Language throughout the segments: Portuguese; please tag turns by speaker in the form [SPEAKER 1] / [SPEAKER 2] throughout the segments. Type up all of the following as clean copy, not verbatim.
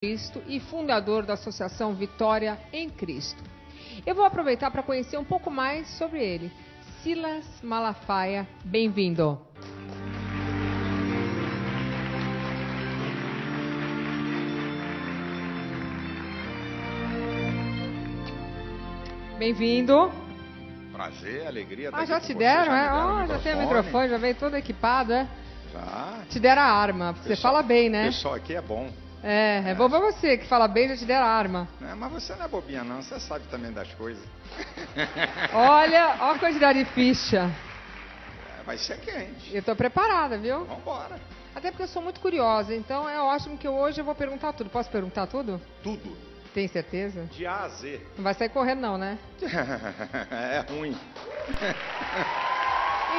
[SPEAKER 1] Cristo e fundador da Associação Vitória em Cristo. Eu vou aproveitar para conhecer um pouco mais sobre ele. Silas Malafaia, bem-vindo. Bem-vindo.
[SPEAKER 2] Prazer, alegria.
[SPEAKER 1] Já te deram, é? Já tem o microfone, já veio todo equipado, é?
[SPEAKER 2] Já.
[SPEAKER 1] Te deram a arma, você fala bem, né?
[SPEAKER 2] O pessoal aqui é bom.
[SPEAKER 1] É bom pra você, que fala bem, já te deram a arma.
[SPEAKER 2] Mas você não é bobinha não, você sabe também das coisas.
[SPEAKER 1] Olha a quantidade de ficha.
[SPEAKER 2] Vai ser quente.
[SPEAKER 1] Eu tô preparada, viu?
[SPEAKER 2] Vambora.
[SPEAKER 1] Até porque eu sou muito curiosa, então é ótimo que hoje eu vou perguntar tudo. Posso perguntar tudo?
[SPEAKER 2] Tudo.
[SPEAKER 1] Tem certeza?
[SPEAKER 2] De A a Z.
[SPEAKER 1] Não vai sair correndo não, né?
[SPEAKER 2] É ruim.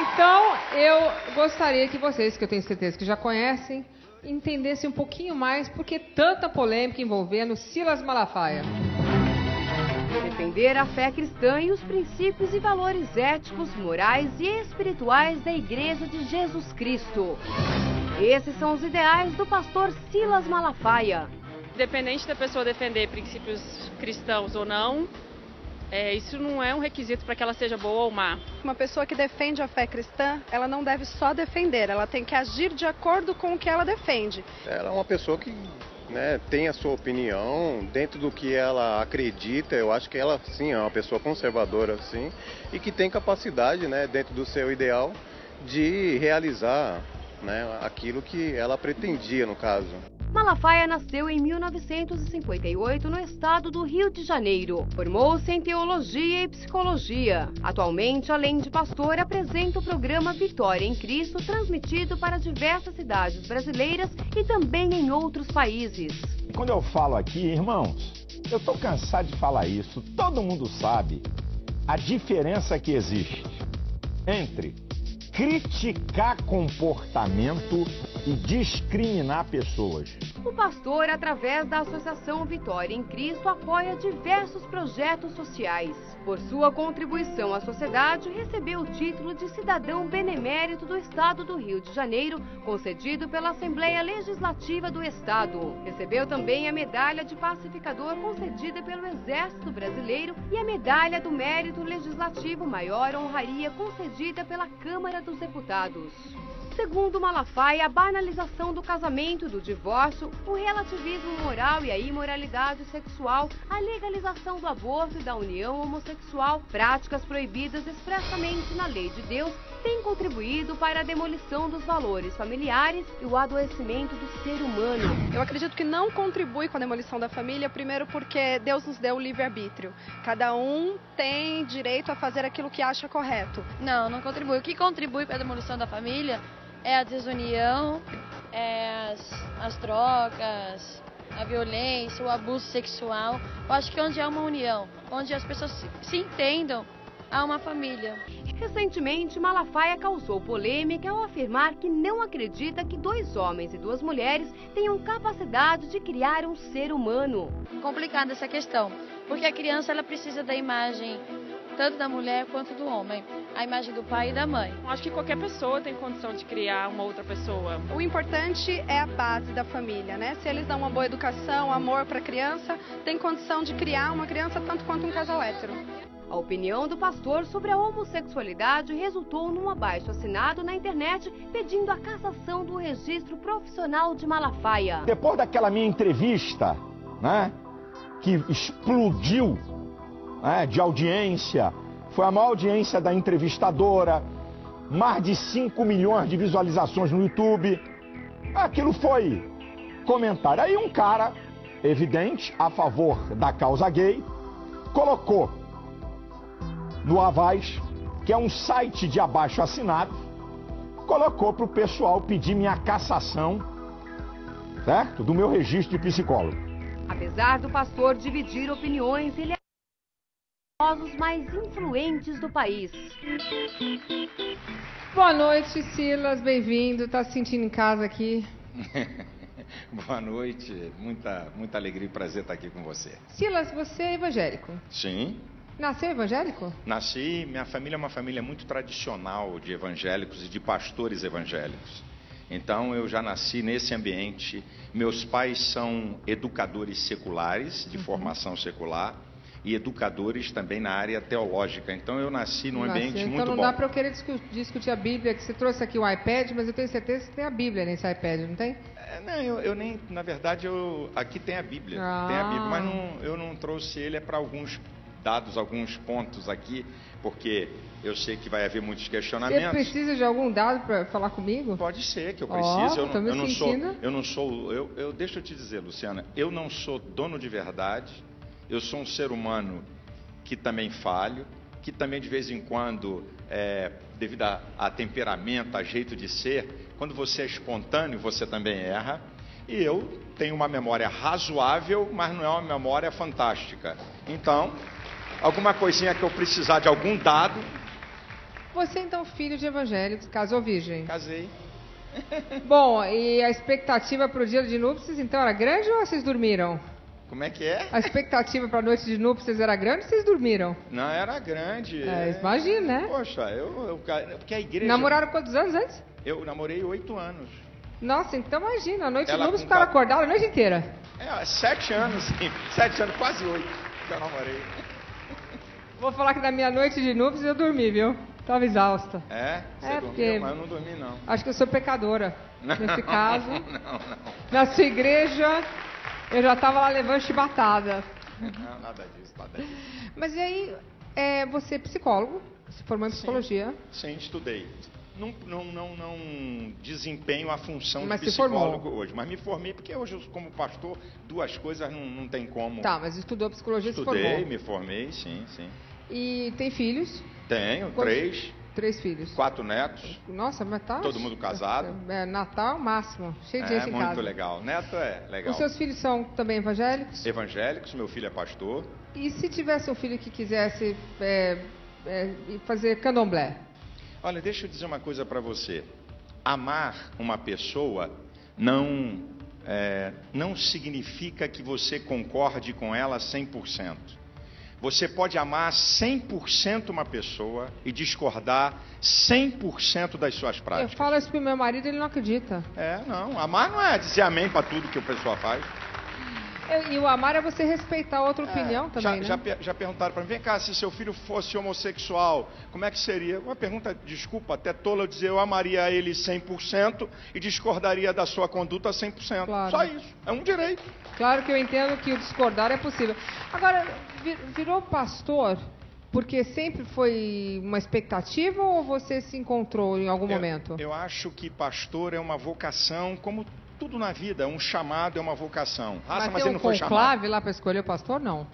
[SPEAKER 1] Então, eu gostaria que vocês, que eu tenho certeza que já conhecem, entendessem um pouquinho mais por que tanta polêmica envolvendo Silas Malafaia.
[SPEAKER 3] Defender a fé cristã e os princípios e valores éticos, morais e espirituais da Igreja de Jesus Cristo. Esses são os ideais do pastor Silas Malafaia.
[SPEAKER 4] Independente da pessoa defender princípios cristãos ou não, isso não é um requisito para que ela seja boa ou má.
[SPEAKER 5] Uma pessoa que defende a fé cristã, ela não deve só defender, ela tem que agir de acordo com o que ela defende.
[SPEAKER 6] Ela é uma pessoa que tem a sua opinião dentro do que ela acredita. Eu acho que ela, sim, é uma pessoa conservadora, sim, e que tem capacidade, dentro do seu ideal, de realizar, aquilo que ela pretendia, no caso.
[SPEAKER 3] Malafaia nasceu em 1958 no estado do Rio de Janeiro. Formou-se em teologia e psicologia. Atualmente, além de pastor, apresenta o programa Vitória em Cristo, transmitido para diversas cidades brasileiras e também em outros países.
[SPEAKER 7] Quando eu falo aqui, irmãos, eu estou cansado de falar isso. Todo mundo sabe a diferença que existe entre criticar comportamento e discriminar pessoas.
[SPEAKER 3] O pastor, através da Associação Vitória em Cristo, apoia diversos projetos sociais. Por sua contribuição à sociedade, recebeu o título de Cidadão Benemérito do Estado do Rio de Janeiro, concedido pela Assembleia Legislativa do Estado. Recebeu também a Medalha de Pacificador, concedida pelo Exército Brasileiro, e a Medalha do Mérito Legislativo, maior honraria concedida pela Câmara dos Deputados. Segundo Malafaia, a banalização do casamento, do divórcio, o relativismo moral e a imoralidade sexual, a legalização do aborto e da união homossexual, práticas proibidas expressamente na lei de Deus, têm contribuído para a demolição dos valores familiares e o adoecimento do ser humano.
[SPEAKER 5] Eu acredito que não contribui com a demolição da família, primeiro porque Deus nos deu o livre-arbítrio. Cada um tem direito a fazer aquilo que acha correto.
[SPEAKER 8] Não contribui. O que contribui para a demolição da família é a desunião, as trocas, a violência, o abuso sexual. Eu acho que onde há uma união, onde as pessoas se entendam, há uma família.
[SPEAKER 3] Recentemente, Malafaia causou polêmica ao afirmar que não acredita que 2 homens e 2 mulheres tenham capacidade de criar um ser humano.
[SPEAKER 8] Complicada essa questão, porque a criança ela precisa da imagem tanto da mulher quanto do homem, a imagem do pai e da mãe.
[SPEAKER 4] Acho que qualquer pessoa tem condição de criar uma outra pessoa.
[SPEAKER 5] O importante é a base da família, Se eles dão uma boa educação, amor para a criança, tem condição de criar uma criança tanto quanto um casal hétero.
[SPEAKER 3] A opinião do pastor sobre a homossexualidade resultou num abaixo-assinado na internet pedindo a cassação do registro profissional de Malafaia.
[SPEAKER 7] Depois daquela minha entrevista, que explodiu, de audiência, foi a maior audiência da entrevistadora, mais de 5 milhões de visualizações no YouTube. Aquilo foi comentário. Aí um cara, evidente, a favor da causa gay, colocou no Avaz, que é um site de abaixo-assinado, colocou para o pessoal pedir minha cassação, certo? Do meu registro de psicólogo.
[SPEAKER 3] Apesar do pastor dividir opiniões, ele é um dos mais influentes do país.
[SPEAKER 1] Boa noite, Silas, bem-vindo. Tá se sentindo em casa aqui?
[SPEAKER 2] Boa noite, muita alegria e prazer estar aqui com você.
[SPEAKER 1] Silas, você é evangélico?
[SPEAKER 2] Sim.
[SPEAKER 1] Nasceu evangélico?
[SPEAKER 2] Nasci, minha família é uma família muito tradicional de evangélicos e de pastores evangélicos. Então eu já nasci nesse ambiente. Meus pais são educadores seculares, de formação secular, e educadores também na área teológica. Então eu nasci num ambiente muito bom.
[SPEAKER 1] Então não dá para eu querer discutir a Bíblia, que você trouxe aqui um iPad, mas eu tenho certeza que tem a Bíblia nesse iPad, não tem?
[SPEAKER 2] Não, eu nem, na verdade, aqui tem a Bíblia, tem a Bíblia, mas eu não trouxe ele para alguns dados, alguns pontos aqui, porque eu sei que vai haver muitos questionamentos.
[SPEAKER 1] Você precisa de algum dado para falar comigo?
[SPEAKER 2] Pode ser que eu precise.
[SPEAKER 1] Eu
[SPEAKER 2] deixa eu te dizer, Luciana, eu não sou dono de verdade. Eu sou um ser humano que também falho, que também de vez em quando, devido a temperamento, a jeito de ser, quando você é espontâneo, você também erra. E eu tenho uma memória razoável, mas não é uma memória fantástica. Então, alguma coisinha que eu precisar de algum dado...
[SPEAKER 1] Você, então, filho de evangélicos, casou virgem?
[SPEAKER 2] Casei.
[SPEAKER 1] Bom, e a expectativa para o dia de núpcias, então, era grande ou vocês dormiram?
[SPEAKER 2] Como é que é?
[SPEAKER 1] A expectativa para a noite de núpcias era grande ou vocês dormiram?
[SPEAKER 2] Não, era grande.
[SPEAKER 1] Imagina, né?
[SPEAKER 2] Poxa, porque a igreja...
[SPEAKER 1] Namoraram quantos anos antes?
[SPEAKER 2] Eu namorei 8 anos.
[SPEAKER 1] Nossa, então imagina, a noite de núpcias ficaram acordados a noite inteira.
[SPEAKER 2] 7 anos, sim. 7 anos, quase 8 que eu namorei.
[SPEAKER 1] Vou falar que na minha noite de núpcias eu dormi, viu? Estava exausta.
[SPEAKER 2] Você dormiu, mas eu não dormi, não.
[SPEAKER 1] Acho que eu sou pecadora, nesse caso.
[SPEAKER 2] Não.
[SPEAKER 1] Na sua igreja... Eu já estava lá levando chibatada.
[SPEAKER 2] Não, nada disso.
[SPEAKER 1] Mas e aí, você é psicólogo, se formou em psicologia?
[SPEAKER 2] Sim, estudei. Não desempenho a função
[SPEAKER 1] mas
[SPEAKER 2] de psicólogo hoje, mas me formei porque hoje, como pastor, duas coisas não tem como.
[SPEAKER 1] Tá, mas estudou psicologia e se formou?
[SPEAKER 2] Estudei, me formei, sim.
[SPEAKER 1] E tem filhos?
[SPEAKER 2] Tenho, 3. 3
[SPEAKER 1] filhos.
[SPEAKER 2] 4 netos.
[SPEAKER 1] Nossa, mas tá...
[SPEAKER 2] Todo mundo casado.
[SPEAKER 1] Natal, máximo. Cheio de gente em casa.
[SPEAKER 2] Muito legal. Neto é legal.
[SPEAKER 1] Os seus filhos são também evangélicos?
[SPEAKER 2] Evangélicos, meu filho é pastor.
[SPEAKER 1] E se tivesse um filho que quisesse fazer candomblé?
[SPEAKER 2] Olha, deixa eu dizer uma coisa para você. Amar uma pessoa não significa que você concorde com ela 100%. Você pode amar 100% uma pessoa e discordar 100% das suas práticas.
[SPEAKER 1] Eu falo isso pro meu marido, ele não acredita.
[SPEAKER 2] Não. Amar não é dizer amém para tudo que a pessoa faz.
[SPEAKER 1] E o amar é você respeitar a outra opinião também, né?
[SPEAKER 2] Já perguntaram para mim, vem cá, se seu filho fosse homossexual, como é que seria? Uma pergunta, desculpa, até tola eu dizer, eu amaria ele 100% e discordaria da sua conduta 100%.
[SPEAKER 1] Claro.
[SPEAKER 2] Só isso, é um direito.
[SPEAKER 1] Claro que eu entendo que o discordar é possível. Agora, virou pastor porque sempre foi uma expectativa ou você se encontrou em algum momento?
[SPEAKER 2] Eu acho que pastor é uma vocação, como tudo na vida, é um chamado, é uma vocação.
[SPEAKER 1] Mas ele não foi chamado. Conclave lá para escolher o pastor, não?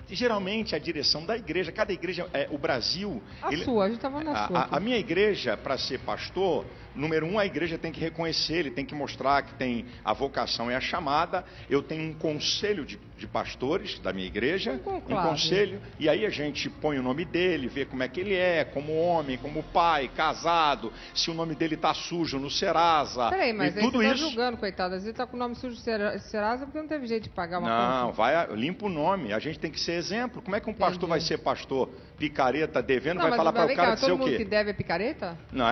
[SPEAKER 2] Geralmente a direção da igreja, cada igreja, o Brasil...
[SPEAKER 1] A gente estava na sua.
[SPEAKER 2] A minha igreja, para ser pastor, número 1, a igreja tem que reconhecer, ele tem que mostrar que tem a vocação e a chamada. Eu tenho um conselho de pastores da minha igreja, um conselho, e aí a gente põe o nome dele, vê como é que ele é, como homem, como pai, casado, se o nome dele está sujo no Serasa.
[SPEAKER 1] Peraí, mas
[SPEAKER 2] e tudo
[SPEAKER 1] você
[SPEAKER 2] isso...
[SPEAKER 1] está julgando, coitado, às vezes está com o nome sujo no Serasa porque não teve jeito de pagar uma
[SPEAKER 2] conta. Não, limpa o nome, a gente tem que ser exemplo. Como é que um pastor vai ser pastor picareta, devendo, vai falar para o cara dizer o quê?
[SPEAKER 1] Todo mundo que deve é picareta?
[SPEAKER 2] Não,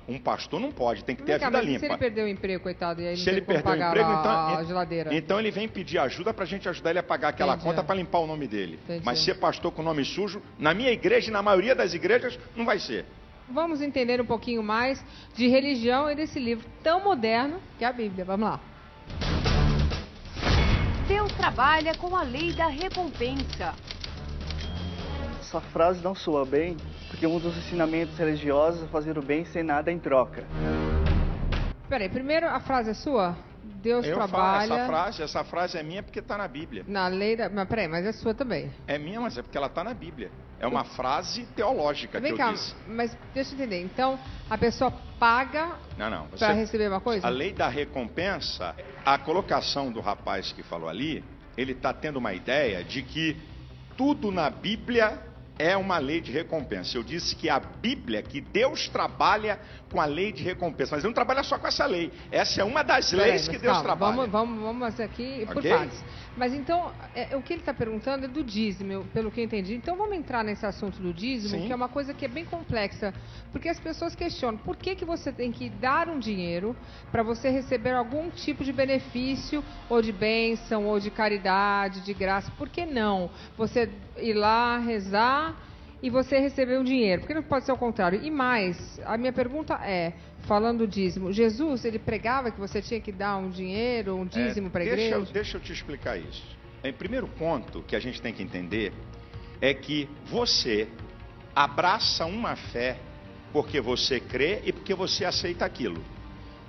[SPEAKER 2] um pastor não pode, tem que ter a vida limpa.
[SPEAKER 1] Se ele perdeu o emprego, coitado, e aí
[SPEAKER 2] se ele perdeu o emprego,
[SPEAKER 1] a geladeira.
[SPEAKER 2] Então ele vem pedir ajuda para a gente ajudar ele a pagar aquela conta para limpar o nome dele. Mas ser pastor com nome sujo, na minha igreja e na maioria das igrejas, não vai ser.
[SPEAKER 1] Vamos entender um pouquinho mais de religião e desse livro tão moderno que é a Bíblia. Vamos lá.
[SPEAKER 3] Deus trabalha com a lei da recompensa.
[SPEAKER 9] Essa frase não soa bem, porque um dos ensinamentos religiosos é fazer o bem sem nada em troca.
[SPEAKER 1] Peraí, primeiro a frase é sua? Deus trabalha...
[SPEAKER 2] Essa frase é minha porque está na Bíblia.
[SPEAKER 1] Na lei da... Mas peraí, mas é sua também.
[SPEAKER 2] É minha, mas é porque ela está na Bíblia. É uma frase teológica que eu disse.
[SPEAKER 1] Mas deixa eu entender. Então, a pessoa paga para receber uma coisa?
[SPEAKER 2] A lei da recompensa, a colocação do rapaz que falou ali, ele está tendo uma ideia de que tudo na Bíblia é uma lei de recompensa. Eu disse que a Bíblia, que Deus trabalha com a lei de recompensa, mas ele não trabalha só com essa lei. Essa é uma das leis que Deus trabalha.
[SPEAKER 1] Vamos aqui por partes. Mas então, o que ele está perguntando é do dízimo, pelo que eu entendi. Então vamos entrar nesse assunto do dízimo,
[SPEAKER 7] Sim.
[SPEAKER 1] que é uma coisa que é bem complexa, porque as pessoas questionam por que você tem que dar um dinheiro para você receber algum tipo de benefício, ou de bênção, ou de caridade, de graça. Por que não? Você ir lá, rezar e você receber um dinheiro. Por que não pode ser o contrário? E mais, a minha pergunta é, falando do dízimo, Jesus, ele pregava que você tinha que dar um dinheiro, um dízimo para a igreja?
[SPEAKER 2] Deixa eu te explicar isso. Em primeiro ponto que a gente tem que entender é que você abraça uma fé porque você crê e porque você aceita aquilo.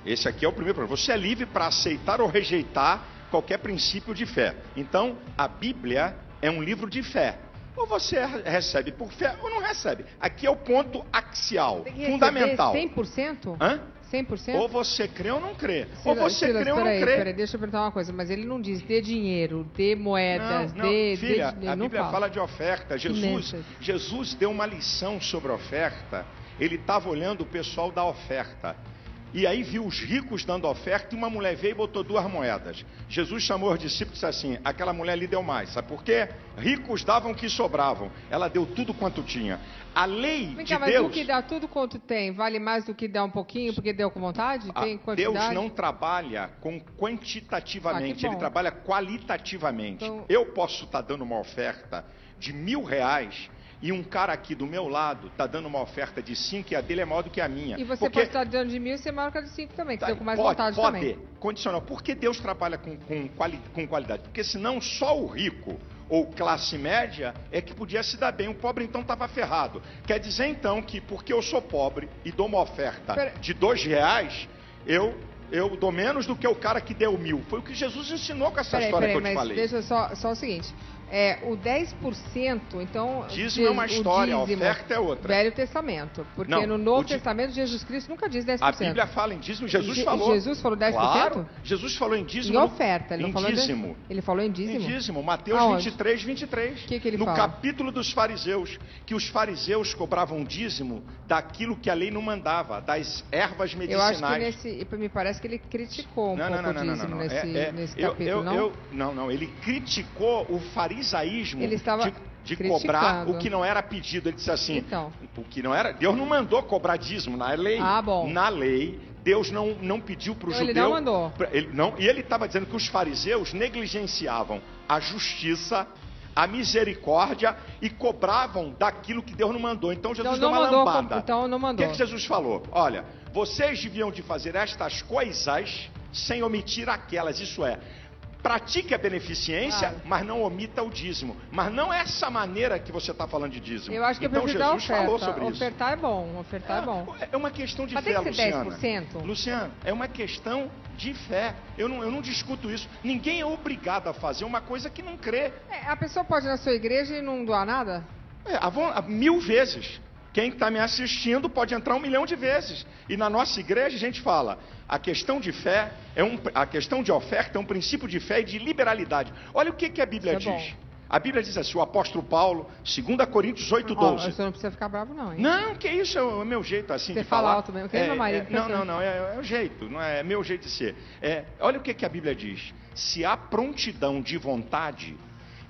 [SPEAKER 2] Esse aqui é o primeiro problema. Você é livre para aceitar ou rejeitar qualquer princípio de fé. Então, a Bíblia é um livro de fé. Ou você recebe por fé ou não recebe. Aqui é o ponto axial,
[SPEAKER 1] Tem que
[SPEAKER 2] fundamental.
[SPEAKER 1] 100%?
[SPEAKER 2] Hã?
[SPEAKER 1] 100%?
[SPEAKER 2] Ou você crê ou não crê.
[SPEAKER 1] Silas,
[SPEAKER 2] Ou você crê ou não crê.
[SPEAKER 1] Peraí, deixa eu perguntar uma coisa, mas ele não diz de dinheiro, de moedas,
[SPEAKER 2] Não, filha, a
[SPEAKER 1] não
[SPEAKER 2] Bíblia fala de oferta.
[SPEAKER 1] Imensas.
[SPEAKER 2] Jesus deu uma lição sobre oferta. Ele estava olhando o pessoal da oferta. E aí viu os ricos dando oferta e uma mulher veio e botou 2 moedas. Jesus chamou os discípulos e disse assim, aquela mulher ali deu mais. Sabe por quê? Ricos davam o que sobravam. Ela deu tudo quanto tinha. A lei
[SPEAKER 1] Vem
[SPEAKER 2] de
[SPEAKER 1] cá, mas
[SPEAKER 2] Deus...
[SPEAKER 1] o que dá tudo quanto tem, vale mais do que dá um pouquinho, porque deu com vontade? Tem quantidade?
[SPEAKER 2] Deus não trabalha quantitativamente, ele
[SPEAKER 1] bom.
[SPEAKER 2] trabalha qualitativamente.
[SPEAKER 1] Então-
[SPEAKER 2] Eu posso estar dando uma oferta de R$1.000 e um cara aqui do meu lado está dando uma oferta de 5 e a dele é maior do que a minha.
[SPEAKER 1] E você
[SPEAKER 2] Porque-
[SPEAKER 1] pode estar dando de 1.000 e ser maior que a de 5 também, que deu com mais vontade
[SPEAKER 2] pode,
[SPEAKER 1] também.
[SPEAKER 2] condicional. Por que Deus trabalha com qualidade? Porque senão só o rico ou classe média é que podia se dar bem. O pobre então estava ferrado. Quer dizer então que porque eu sou pobre e dou uma oferta de R$2, eu dou menos do que o cara que deu 1.000. Foi o que Jesus ensinou com essa história que eu te
[SPEAKER 1] mas
[SPEAKER 2] falei.
[SPEAKER 1] deixa só o seguinte. O 10%, então...
[SPEAKER 2] Dízimo é uma história, a
[SPEAKER 1] dízimo,
[SPEAKER 2] oferta é outra.
[SPEAKER 1] Velho Testamento. Porque
[SPEAKER 2] Não,
[SPEAKER 1] no Novo
[SPEAKER 2] o
[SPEAKER 1] Testamento, Jesus Cristo nunca diz 10%.
[SPEAKER 2] A Bíblia fala em dízimo, Jesus falou.
[SPEAKER 1] Jesus falou 10%?
[SPEAKER 2] Claro, Jesus falou em dízimo.
[SPEAKER 1] Em oferta, ele não
[SPEAKER 2] em
[SPEAKER 1] falou
[SPEAKER 2] dízimo.
[SPEAKER 1] Ele falou em dízimo?
[SPEAKER 2] Em dízimo, Mateus
[SPEAKER 1] Aonde?
[SPEAKER 2] 23.
[SPEAKER 1] O que ele
[SPEAKER 2] no
[SPEAKER 1] fala?
[SPEAKER 2] capítulo dos fariseus, que os fariseus cobravam dízimo daquilo que a lei não mandava, das ervas
[SPEAKER 1] Eu
[SPEAKER 2] medicinais.
[SPEAKER 1] acho que me parece que ele criticou um pouco o dízimo nesse capítulo, não?
[SPEAKER 2] Ele criticou o farisaísmo
[SPEAKER 1] Ele estava
[SPEAKER 2] de
[SPEAKER 1] criticando.
[SPEAKER 2] cobrar o que não era pedido. Ele disse assim,
[SPEAKER 1] Então.
[SPEAKER 2] o que não era, Deus não mandou cobrar dízimo na lei.
[SPEAKER 1] Ah, bom.
[SPEAKER 2] Na lei, Deus não pediu para o
[SPEAKER 1] Então,
[SPEAKER 2] judeu.
[SPEAKER 1] ele não mandou.
[SPEAKER 2] E ele estava dizendo que os fariseus negligenciavam a justiça, a misericórdia e cobravam daquilo que Deus não mandou. Então Jesus deu uma lambada.
[SPEAKER 1] Então não mandou.
[SPEAKER 2] O que Jesus falou? Olha, vocês deviam de fazer estas coisas sem omitir aquelas. Isso é, pratique a beneficência,
[SPEAKER 1] Claro.
[SPEAKER 2] mas não omita o dízimo. Mas não é essa maneira que você está falando de dízimo.
[SPEAKER 1] Eu acho que
[SPEAKER 2] então
[SPEAKER 1] eu preciso dar
[SPEAKER 2] Jesus
[SPEAKER 1] oferta.
[SPEAKER 2] falou sobre isso.
[SPEAKER 1] Ofertar é bom, ofertar é bom.
[SPEAKER 2] É uma questão de
[SPEAKER 1] Mas
[SPEAKER 2] fé,
[SPEAKER 1] tem que ser
[SPEAKER 2] Luciana.
[SPEAKER 1] 10%?
[SPEAKER 2] Luciana, é uma questão de fé. Eu não discuto isso. Ninguém é obrigado a fazer uma coisa que não crê.
[SPEAKER 1] A pessoa pode ir na sua igreja e não doar nada?
[SPEAKER 2] 1000 vezes. Quem está me assistindo pode entrar 1 milhão de vezes. E na nossa igreja a gente fala, a questão de fé, a questão de oferta é um princípio de fé e de liberalidade. Olha o que a Bíblia
[SPEAKER 1] Isso é
[SPEAKER 2] diz. A Bíblia diz assim, o apóstolo Paulo, 2 Coríntios 8:12.
[SPEAKER 1] Você não precisa ficar bravo não, hein?
[SPEAKER 2] Não, que isso, é o meu jeito assim
[SPEAKER 1] Você
[SPEAKER 2] de
[SPEAKER 1] fala
[SPEAKER 2] falar.
[SPEAKER 1] alto mesmo, que é meu marido.
[SPEAKER 2] Não, é o jeito, não é meu jeito de ser. Olha o que a Bíblia diz. Se há prontidão de vontade,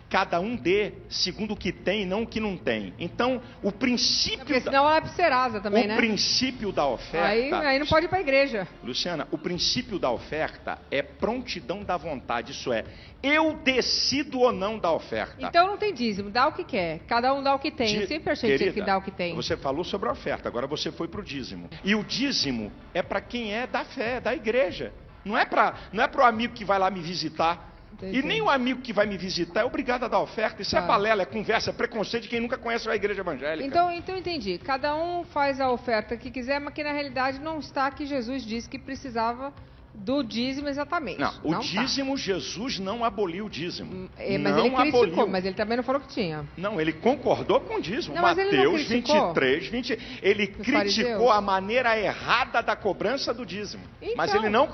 [SPEAKER 2] cada um dê segundo o que tem e não o que não tem. Então, o princípio...
[SPEAKER 1] Porque senão ela é pserasa também, né?
[SPEAKER 2] O princípio da oferta...
[SPEAKER 1] Aí não pode ir para a igreja.
[SPEAKER 2] Luciana, o princípio da oferta é prontidão da vontade. Isso é, eu decido ou não da oferta.
[SPEAKER 1] Então não tem dízimo, dá o que quer. Cada um dá o que tem. Eu sempre achei que tinha que dar o que tem.
[SPEAKER 2] Você falou sobre a oferta, agora você foi para o dízimo. E o dízimo é para quem é da fé, da igreja. Não é para o amigo que vai lá me visitar.
[SPEAKER 1] Entendi.
[SPEAKER 2] E nem o amigo que vai me visitar é obrigado a dar oferta. Isso é balela, é conversa, é preconceito de quem nunca conhece a igreja evangélica.
[SPEAKER 1] Então entendi. Cada um faz a oferta que quiser, mas que na realidade não está que Jesus disse que precisava do dízimo exatamente.
[SPEAKER 2] Não, o dízimo, Jesus não aboliu o dízimo.
[SPEAKER 1] Mas
[SPEAKER 2] não
[SPEAKER 1] ele criticou,
[SPEAKER 2] aboliu.
[SPEAKER 1] mas ele também não falou que tinha.
[SPEAKER 2] Não, ele concordou com o dízimo.
[SPEAKER 1] Não, mas ele não
[SPEAKER 2] Mateus
[SPEAKER 1] criticou?
[SPEAKER 2] 23, 20. Ele criticou
[SPEAKER 1] fariseus?
[SPEAKER 2] a maneira errada da cobrança do dízimo.
[SPEAKER 1] Então.
[SPEAKER 2] Mas ele não...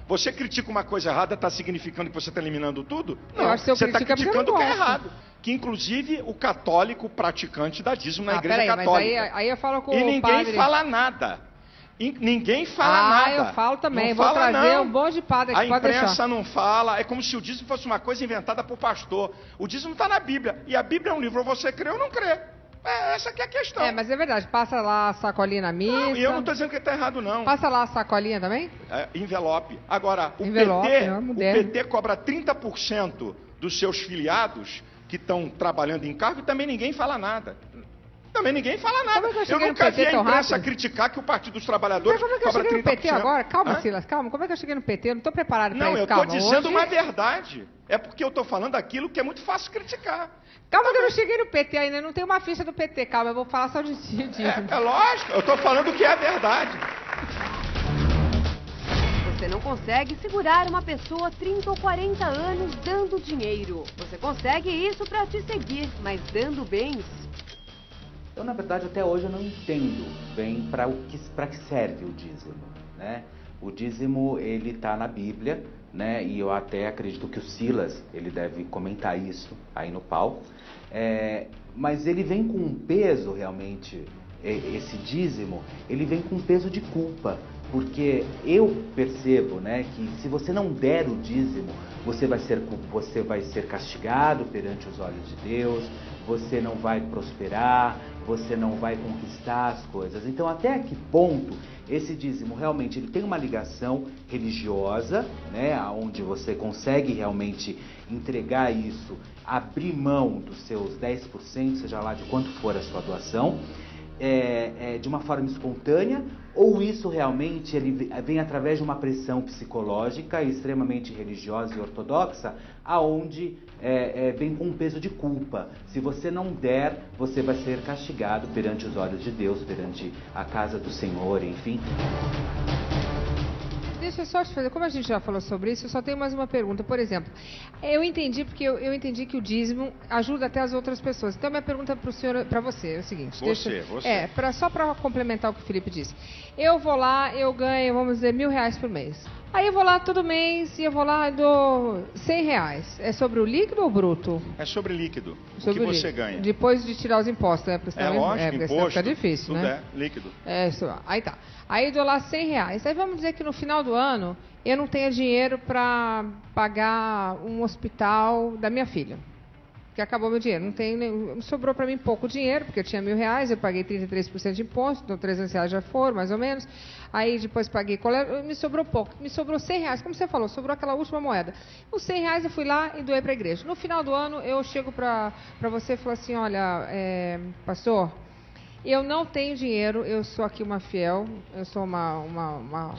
[SPEAKER 2] você critica uma coisa errada, está significando que você está eliminando tudo?
[SPEAKER 1] Eu
[SPEAKER 2] Não,
[SPEAKER 1] acho que eu
[SPEAKER 2] você está
[SPEAKER 1] critico é porque eu
[SPEAKER 2] criticando o que é
[SPEAKER 1] não gosto.
[SPEAKER 2] errado. Que inclusive o católico praticante dá dízimo na igreja
[SPEAKER 1] peraí,
[SPEAKER 2] católica.
[SPEAKER 1] mas aí eu falo com
[SPEAKER 2] E
[SPEAKER 1] o
[SPEAKER 2] ninguém
[SPEAKER 1] padre...
[SPEAKER 2] fala nada. Ninguém fala nada.
[SPEAKER 1] Eu falo também.
[SPEAKER 2] Não
[SPEAKER 1] Vou
[SPEAKER 2] fala,
[SPEAKER 1] trazer
[SPEAKER 2] não.
[SPEAKER 1] um bom de padre aqui,
[SPEAKER 2] A
[SPEAKER 1] pode
[SPEAKER 2] imprensa
[SPEAKER 1] deixar.
[SPEAKER 2] não fala. É como se o dízimo fosse uma coisa inventada por pastor. O dízimo está na Bíblia. E a Bíblia é um livro, ou você crê ou não crê. Essa que é a questão.
[SPEAKER 1] Mas é verdade. Passa lá a sacolinha na missa.
[SPEAKER 2] Não, e eu não estou dizendo que está errado, não.
[SPEAKER 1] Passa lá a sacolinha também?
[SPEAKER 2] Envelope. Agora, o
[SPEAKER 1] PT,
[SPEAKER 2] PT cobra 30% dos seus filiados que estão trabalhando em cargo e também ninguém fala nada. Também ninguém fala nada.
[SPEAKER 1] Eu
[SPEAKER 2] nunca vi a imprensa criticar que o Partido dos Trabalhadores
[SPEAKER 1] como é que eu
[SPEAKER 2] cobra
[SPEAKER 1] cheguei
[SPEAKER 2] 30%.
[SPEAKER 1] No PT agora? Calma, Silas, calma. Como é que eu cheguei no PT? Eu não estou preparado para isso.
[SPEAKER 2] Não, eu
[SPEAKER 1] estou
[SPEAKER 2] dizendo uma verdade. É porque eu estou falando aquilo que é muito fácil criticar.
[SPEAKER 1] Calma que eu não cheguei no PT ainda. Não tem uma ficha do PT. Calma, eu vou falar só de dízimo.
[SPEAKER 2] É lógico. Eu estou falando o que é a verdade.
[SPEAKER 3] Você não consegue segurar uma pessoa 30 ou 40 anos dando dinheiro. Você consegue isso para te seguir, mas dando bens...
[SPEAKER 10] Eu, na verdade, até hoje eu não entendo bem para que serve o dízimo, né? O dízimo, ele está na Bíblia, né? E eu até acredito que o Silas, ele deve comentar isso aí no palco. Mas ele vem com um peso, realmente, esse dízimo, ele vem com um peso de culpa. Porque eu percebo, né, que se você não der o dízimo, você vai ser castigado perante os olhos de Deus, você não vai prosperar, você não vai conquistar as coisas. Então, até que ponto esse dízimo realmente ele tem uma ligação religiosa, né, onde você consegue realmente entregar isso, abrir mão dos seus 10%, seja lá de quanto for a sua doação, de uma forma espontânea, ou isso realmente ele vem através de uma pressão psicológica extremamente religiosa e ortodoxa, aonde vem com um peso de culpa. Se você não der, você vai ser castigado perante os olhos de Deus, perante a casa do Senhor, enfim.
[SPEAKER 1] Deixa eu só te fazer, como a gente já falou sobre isso, eu só tenho mais uma pergunta. Por exemplo, eu entendi, porque eu entendi que o dízimo ajuda até as outras pessoas. Então, minha pergunta para você é o seguinte.
[SPEAKER 2] Você.
[SPEAKER 1] Só para complementar o que o Felipe disse. Eu vou lá, eu ganho, vamos dizer, R$1.000 por mês. Aí eu vou lá todo mês e eu vou lá e dou R$100. É sobre o líquido ou bruto?
[SPEAKER 2] É sobre líquido.
[SPEAKER 1] Sobre
[SPEAKER 2] o que você ganha.
[SPEAKER 1] Depois de tirar os impostos, né? Porque
[SPEAKER 2] lógico, imposto.
[SPEAKER 1] Fica difícil,
[SPEAKER 2] tudo
[SPEAKER 1] né?
[SPEAKER 2] Líquido.
[SPEAKER 1] Aí tá. Aí eu dou lá R$100. Aí vamos dizer que no final do ano eu não tenho dinheiro para pagar um hospital da minha filha. Porque acabou meu dinheiro. Sobrou para mim pouco dinheiro, porque eu tinha R$1.000, eu paguei 33% de imposto, então R$300 já foram, mais ou menos. Aí depois paguei colégio, me sobrou pouco. Me sobrou R$100, como você falou, sobrou aquela última moeda. Os R$100 eu fui lá e doei para a igreja. No final do ano eu chego para você e falo assim, olha, pastor, eu não tenho dinheiro, eu sou aqui uma fiel, eu sou uma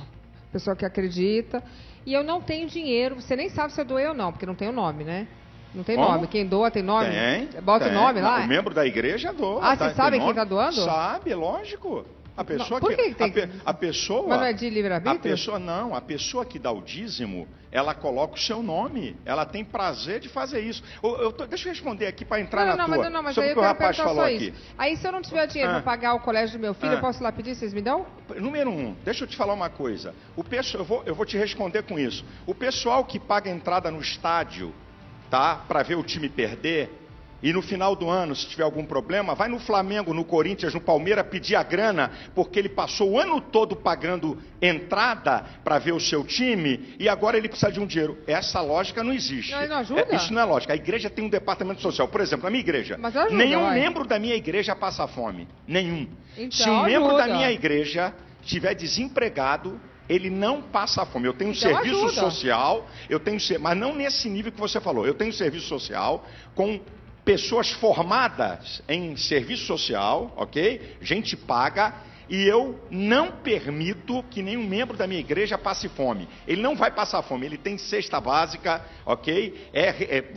[SPEAKER 1] pessoa que acredita, e eu não tenho dinheiro, você nem sabe se eu doei ou não, porque não tem o nome, né? Não tem nome. Quem doa tem nome? Bota o nome lá?
[SPEAKER 2] O membro da igreja doa.
[SPEAKER 1] Vocês sabem quem está doando?
[SPEAKER 2] Sabe, lógico. A pessoa
[SPEAKER 1] Por que tem
[SPEAKER 2] a pessoa...
[SPEAKER 1] Mas não é de livre-arbítrio?
[SPEAKER 2] A pessoa que dá o dízimo, ela coloca o seu nome. Ela tem prazer de fazer isso. Deixa eu responder aqui para entrar na tua.
[SPEAKER 1] Mas
[SPEAKER 2] sobre
[SPEAKER 1] aí
[SPEAKER 2] o que o rapaz falou aqui.
[SPEAKER 1] Aí se eu não tiver dinheiro para pagar o colégio do meu filho, eu posso ir lá pedir, vocês me dão?
[SPEAKER 2] Número 1, deixa eu te falar uma coisa. Eu vou te responder com isso. O pessoal que paga a entrada no estádio, tá, para ver o time perder, e no final do ano, se tiver algum problema, vai no Flamengo, no Corinthians, no Palmeiras pedir a grana, porque ele passou o ano todo pagando entrada para ver o seu time, e agora ele precisa de um dinheiro. Essa lógica não existe.
[SPEAKER 1] Não ajuda?
[SPEAKER 2] Isso não é lógica. A igreja tem um departamento social. Por exemplo, na minha igreja, nenhum membro da minha igreja passa fome. Nenhum.
[SPEAKER 1] Então,
[SPEAKER 2] se um membro da minha igreja estiver desempregado, ele não passa fome. Eu tenho um serviço social, mas não nesse nível que você falou. Eu tenho serviço social com pessoas formadas em serviço social, ok? Gente paga, e eu não permito que nenhum membro da minha igreja passe fome. Ele não vai passar fome, ele tem cesta básica, ok?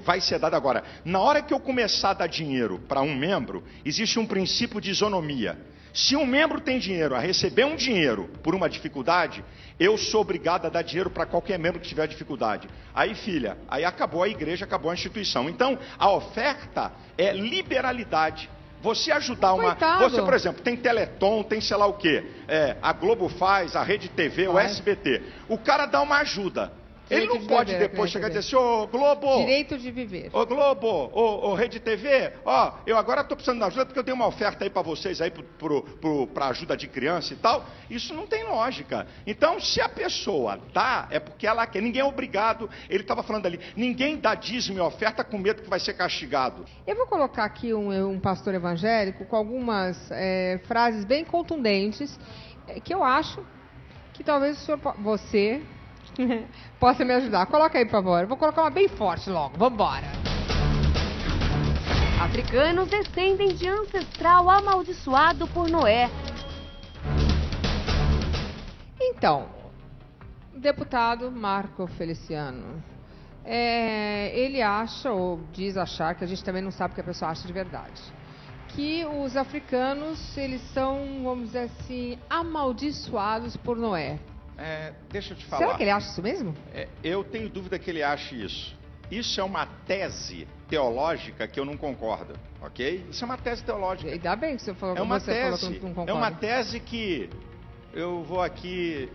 [SPEAKER 2] Vai ser dado agora. Na hora que eu começar a dar dinheiro para um membro, existe um princípio de isonomia. Se um membro tem dinheiro a receber um dinheiro por uma dificuldade, eu sou obrigado a dar dinheiro para qualquer membro que tiver dificuldade. Aí, filha, aí acabou a igreja, acabou a instituição. Então, a oferta é liberalidade. Você ajudar Você, por exemplo, tem Teleton, tem sei lá o quê. A Globo faz, a Rede TV, o SBT. O cara dá uma ajuda. Ele não pode depois chegar e dizer assim, ô Globo...
[SPEAKER 1] Direito de viver.
[SPEAKER 2] Ô Globo, ô Rede TV, ó, eu agora estou precisando de ajuda porque eu dei uma oferta aí para vocês aí para ajuda de criança e tal. Isso não tem lógica. Então, se a pessoa dá, é porque ela quer. Ninguém é obrigado, ele estava falando ali, ninguém dá dízimo e oferta com medo que vai ser castigado.
[SPEAKER 1] Eu vou colocar aqui um pastor evangélico com algumas frases bem contundentes que eu acho que talvez o senhor, você possa me ajudar. Coloca aí, por favor. Eu vou colocar uma bem forte logo. Vamos embora.
[SPEAKER 3] Africanos descendem de ancestral amaldiçoado por Noé.
[SPEAKER 1] Então, o deputado Marco Feliciano, ele acha, ou diz achar, que a gente também não sabe o que a pessoa acha de verdade, que os africanos, eles são, vamos dizer assim, amaldiçoados por Noé.
[SPEAKER 2] Deixa eu te falar.
[SPEAKER 1] Será que ele acha isso mesmo?
[SPEAKER 2] Eu tenho dúvida que ele ache isso. Isso é uma tese teológica que eu não concordo, ok? Isso é uma tese teológica.
[SPEAKER 1] Ainda bem que você falou que falou que não concorda.
[SPEAKER 2] É uma tese que eu vou aqui,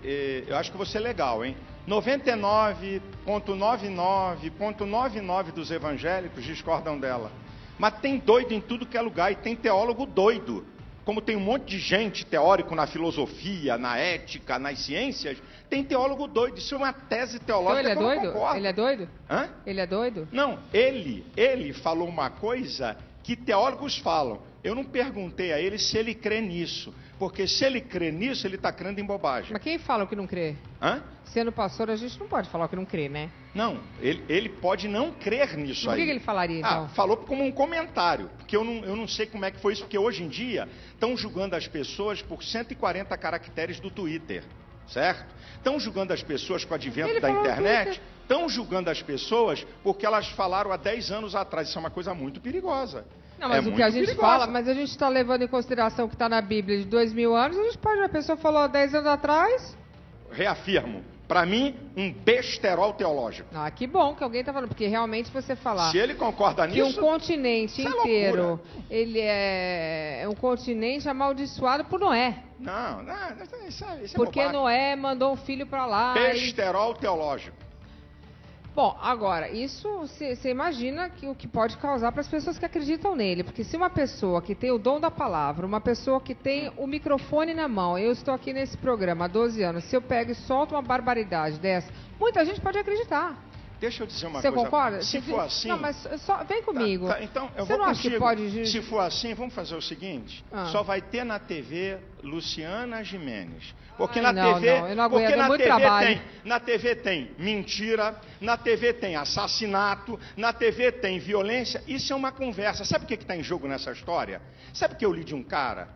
[SPEAKER 2] eu acho que vou ser legal, hein? 99,99,99 dos evangélicos discordam dela. Mas tem doido em tudo que é lugar e tem teólogo doido. Como tem um monte de gente teórico na filosofia, na ética, nas ciências, tem teólogo doido. Isso é uma tese teológica
[SPEAKER 1] então,
[SPEAKER 2] que eu não concordo.
[SPEAKER 1] Ele é doido?
[SPEAKER 2] Hã?
[SPEAKER 1] Ele é doido?
[SPEAKER 2] Não, ele falou uma coisa que teólogos falam. Eu não perguntei a ele se ele crê nisso. Porque se ele crê nisso, ele está crendo em bobagem.
[SPEAKER 1] Mas quem fala que não crê?
[SPEAKER 2] Hã?
[SPEAKER 1] Sendo pastor, a gente não pode falar que não crê, né?
[SPEAKER 2] Não, ele pode não crer nisso
[SPEAKER 1] aí. Por que ele falaria, então?
[SPEAKER 2] Falou como um comentário. Porque eu não sei como é que foi isso. Porque hoje em dia, estão julgando as pessoas por 140 caracteres do Twitter. Certo? Estão julgando as pessoas com o advento da internet. Estão julgando as pessoas porque elas falaram há 10 anos atrás. Isso é uma coisa muito perigosa.
[SPEAKER 1] Não, mas o que a gente fala, mas a gente está levando em consideração o que está na Bíblia de 2000 anos, a gente pode, a pessoa falou há 10 anos atrás.
[SPEAKER 2] Reafirmo, para mim, um besterol teológico.
[SPEAKER 1] Ah, que bom que alguém está falando, porque realmente você falar...
[SPEAKER 2] Se ele concorda nisso...
[SPEAKER 1] Que um continente inteiro, ele é um continente amaldiçoado por Noé.
[SPEAKER 2] Não, isso é
[SPEAKER 1] porque
[SPEAKER 2] bobagem.
[SPEAKER 1] Noé mandou um filho para lá...
[SPEAKER 2] Besterol teológico.
[SPEAKER 1] Bom, agora, isso você imagina o que pode causar para as pessoas que acreditam nele. Porque se uma pessoa que tem o dom da palavra, uma pessoa que tem o microfone na mão, eu estou aqui nesse programa há 12 anos, se eu pego e solto uma barbaridade dessa, muita gente pode acreditar.
[SPEAKER 2] Deixa eu dizer uma
[SPEAKER 1] coisa.
[SPEAKER 2] Você
[SPEAKER 1] concorda?
[SPEAKER 2] Se for assim...
[SPEAKER 1] Não, mas só vem comigo.
[SPEAKER 2] Tá, então, eu
[SPEAKER 1] Você
[SPEAKER 2] vou
[SPEAKER 1] não
[SPEAKER 2] contigo.
[SPEAKER 1] Acha que pode...
[SPEAKER 2] Se for assim, vamos fazer o seguinte. Só vai ter na TV Luciana Gimenez. Porque na TV...
[SPEAKER 1] Não, eu não aguento,
[SPEAKER 2] porque na
[SPEAKER 1] muito
[SPEAKER 2] TV
[SPEAKER 1] trabalho.
[SPEAKER 2] na TV tem mentira, na TV tem assassinato, na TV tem violência. Isso é uma conversa. Sabe o que está em jogo nessa história? Sabe o que eu li de um cara?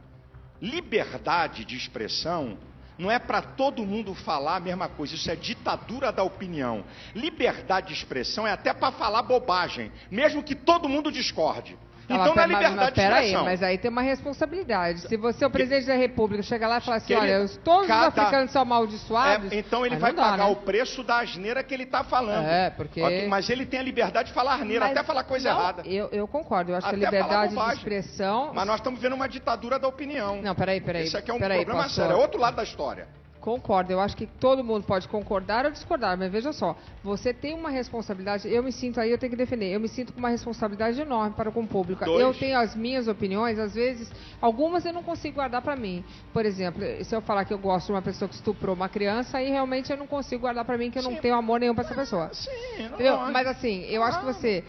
[SPEAKER 2] Liberdade de expressão... Não é para todo mundo falar a mesma coisa, isso é ditadura da opinião. Liberdade de expressão é até para falar bobagem, mesmo que todo mundo discorde. Então não é liberdade de expressão.
[SPEAKER 1] Mas aí tem uma responsabilidade. Se você é o presidente da República, chega lá e fala assim, olha, todos os africanos são amaldiçoados...
[SPEAKER 2] então ele vai pagar o preço da asneira que ele está falando.
[SPEAKER 1] Porque...
[SPEAKER 2] Mas ele tem a liberdade de falar asneira, até falar coisa errada.
[SPEAKER 1] Eu concordo, eu acho que a liberdade de expressão...
[SPEAKER 2] Mas nós estamos vendo uma ditadura da opinião.
[SPEAKER 1] Não, peraí.
[SPEAKER 2] Isso aqui é um problema sério, é outro lado da história.
[SPEAKER 1] Concordo, eu acho que todo mundo pode concordar ou discordar, mas veja só, você tem uma responsabilidade, eu me sinto aí, eu tenho que defender, eu me sinto com uma responsabilidade enorme para com o público. Eu tenho as minhas opiniões, às vezes, algumas eu não consigo guardar para mim. Por exemplo, se eu falar que eu gosto de uma pessoa que estuprou uma criança, aí realmente eu não consigo guardar para mim, que eu não tenho amor nenhum para essa pessoa. Entendeu? Mas assim, eu acho que você...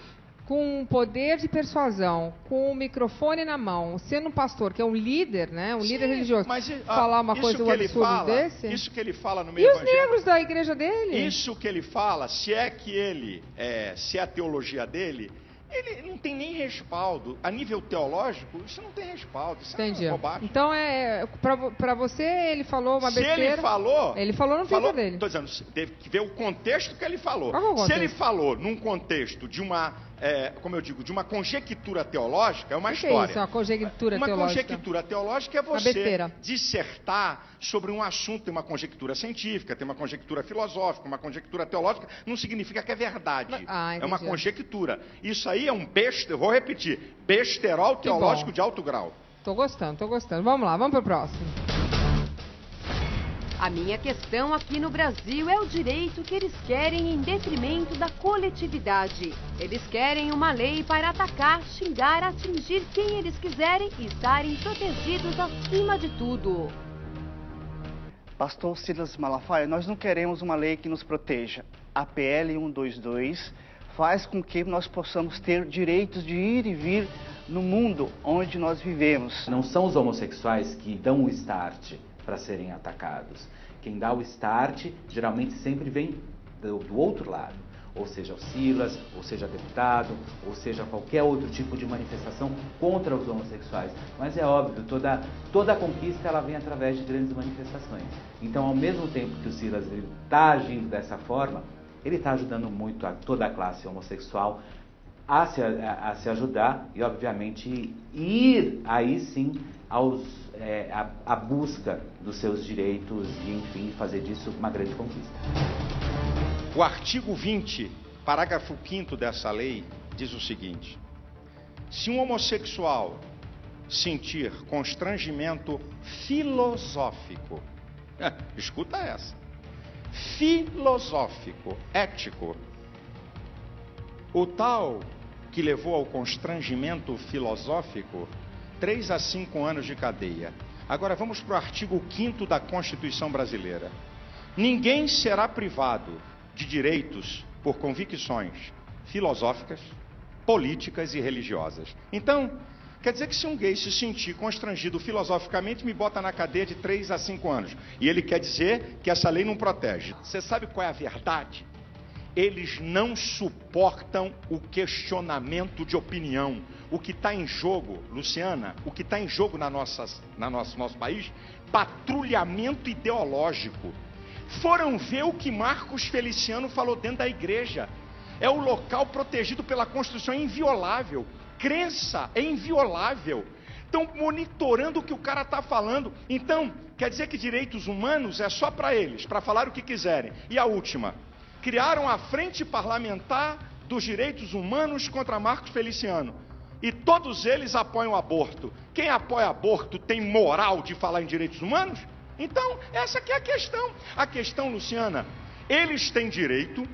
[SPEAKER 1] com um poder de persuasão, com um microfone na mão, sendo um pastor, que é um líder, né? Um líder religioso, falar uma coisa, um absurdo desse...
[SPEAKER 2] Isso que ele fala no meio
[SPEAKER 1] evangélico... E os negros da igreja dele?
[SPEAKER 2] Isso que ele fala, se é que ele... se é a teologia dele... Ele não tem nem respaldo. A nível teológico, isso não tem respaldo. Isso
[SPEAKER 1] Entendi.
[SPEAKER 2] É bobagem.
[SPEAKER 1] Então, para você, ele falou uma besteira...
[SPEAKER 2] Se ele falou
[SPEAKER 1] no Twitter dele.
[SPEAKER 2] Estou dizendo, teve que ver o contexto que ele falou.
[SPEAKER 1] Se
[SPEAKER 2] ele falou num contexto de uma, como eu digo, de uma conjectura teológica, é uma história.
[SPEAKER 1] Que é isso, uma conjectura teológica?
[SPEAKER 2] Uma conjectura teológica é você dissertar sobre um assunto. Tem uma conjectura científica, tem uma conjectura filosófica, uma conjectura teológica, não significa que é verdade. É uma conjectura. Isso aí é um eu vou repetir, besterol teológico de alto grau.
[SPEAKER 1] Tô gostando. Vamos lá, vamos pro próximo.
[SPEAKER 3] A minha questão aqui no Brasil é o direito que eles querem em detrimento da coletividade. Eles querem uma lei para atacar, xingar, atingir quem eles quiserem e estarem protegidos acima de tudo.
[SPEAKER 9] Pastor Silas Malafaia, nós não queremos uma lei que nos proteja. A PL 122 faz com que nós possamos ter direitos de ir e vir no mundo onde nós vivemos.
[SPEAKER 10] Não são os homossexuais que dão o start para serem atacados. Quem dá o start geralmente sempre vem do outro lado, ou seja, o Silas, ou seja, deputado, ou seja, qualquer outro tipo de manifestação contra os homossexuais. Mas é óbvio, toda conquista ela vem através de grandes manifestações. Então, ao mesmo tempo que o Silas está agindo dessa forma, ele está ajudando muito a toda a classe homossexual a se ajudar e, obviamente, ir aí sim a busca dos seus direitos e, enfim, fazer disso uma grande conquista.
[SPEAKER 2] O artigo 20, parágrafo 5º dessa lei, diz o seguinte: se um homossexual sentir constrangimento filosófico, escuta essa, filosófico, ético, o tal que levou ao constrangimento filosófico, 3 a 5 anos de cadeia. Agora vamos para o artigo 5º da Constituição Brasileira. Ninguém será privado de direitos por convicções filosóficas, políticas e religiosas. Então, quer dizer que se um gay se sentir constrangido filosoficamente, me bota na cadeia de 3 a 5 anos. E ele quer dizer que essa lei não protege. Você sabe qual é a verdade? Eles não suportam o questionamento de opinião. O que está em jogo, Luciana, o que está em jogo no nosso país, patrulhamento ideológico. Foram ver o que Marcos Feliciano falou dentro da igreja. É o local protegido pela Constituição, é inviolável. Crença é inviolável. Estão monitorando o que o cara está falando. Então, quer dizer que direitos humanos é só para eles, para falar o que quiserem. E a última, criaram a Frente Parlamentar dos Direitos Humanos contra Marcos Feliciano. E todos eles apoiam o aborto. Quem apoia aborto tem moral de falar em direitos humanos? Então, essa aqui é a questão. A questão, Luciana, eles têm direito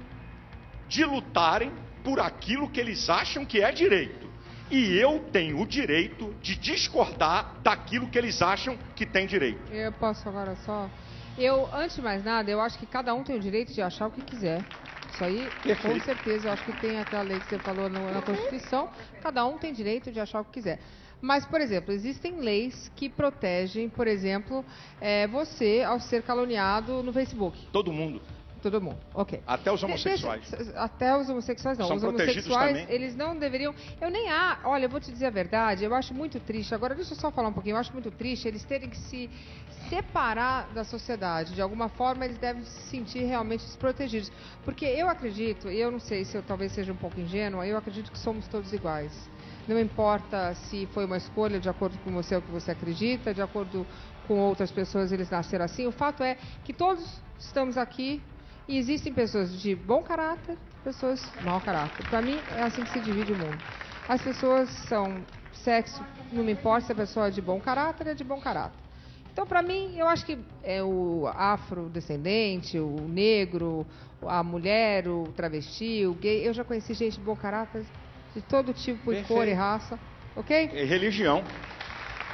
[SPEAKER 2] de lutarem por aquilo que eles acham que é direito. E eu tenho o direito de discordar daquilo que eles acham que tem direito.
[SPEAKER 1] Eu posso agora só... antes de mais nada, eu acho que cada um tem o direito de achar o que quiser. Isso aí, perfeito. Com certeza, eu acho que tem aquela lei que você falou na Constituição, cada um tem direito de achar o que quiser. Mas, por exemplo, existem leis que protegem, por exemplo, você ao ser caluniado no Facebook.
[SPEAKER 2] Todo mundo.
[SPEAKER 1] Todo mundo, ok.
[SPEAKER 2] Até os homossexuais.
[SPEAKER 1] Até os homossexuais não.
[SPEAKER 2] São
[SPEAKER 1] os
[SPEAKER 2] protegidos
[SPEAKER 1] homossexuais,
[SPEAKER 2] também.
[SPEAKER 1] eles não deveriam... Olha, eu vou te dizer a verdade, eu acho muito triste. Agora, deixa eu só falar um pouquinho. Eu acho muito triste eles terem que se separar da sociedade. De alguma forma, eles devem se sentir realmente desprotegidos. Porque eu acredito, e eu não sei se eu talvez seja um pouco ingênua, eu acredito que somos todos iguais. Não importa se foi uma escolha de acordo com você, o que você acredita, de acordo com outras pessoas, eles nasceram assim. O fato é que todos estamos aqui e existem pessoas de bom caráter, pessoas de mau caráter. Para mim, é assim que se divide o mundo. As pessoas são sexo, não me importa se a pessoa é de bom caráter, é de bom caráter. Então, para mim, eu acho que é o afrodescendente, o negro, a mulher, o travesti, o gay. Eu já conheci gente de bom caráter, de todo tipo, de cor e raça, ok?
[SPEAKER 2] E religião.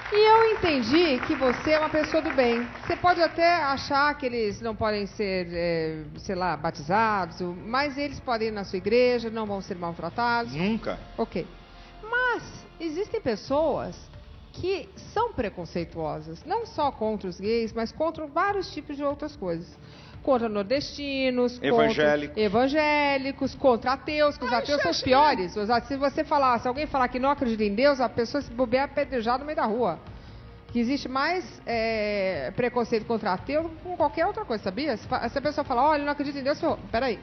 [SPEAKER 1] E eu entendi que você é uma pessoa do bem. Você pode até achar que eles não podem ser, sei lá, batizados, mas eles podem ir na sua igreja, não vão ser maltratados.
[SPEAKER 2] Nunca.
[SPEAKER 1] Ok. Mas existem pessoas que são preconceituosas, não só contra os gays, mas contra vários tipos de outras coisas. Contra nordestinos, evangélicos, contra ateus, que os ateus são os piores. Se você falar, se alguém falar que não acredita em Deus, a pessoa se bobear apedrejada no meio da rua. Que existe mais preconceito contra ateu do que com qualquer outra coisa, sabia? Se a pessoa falar, olha, não acredito em Deus, peraí.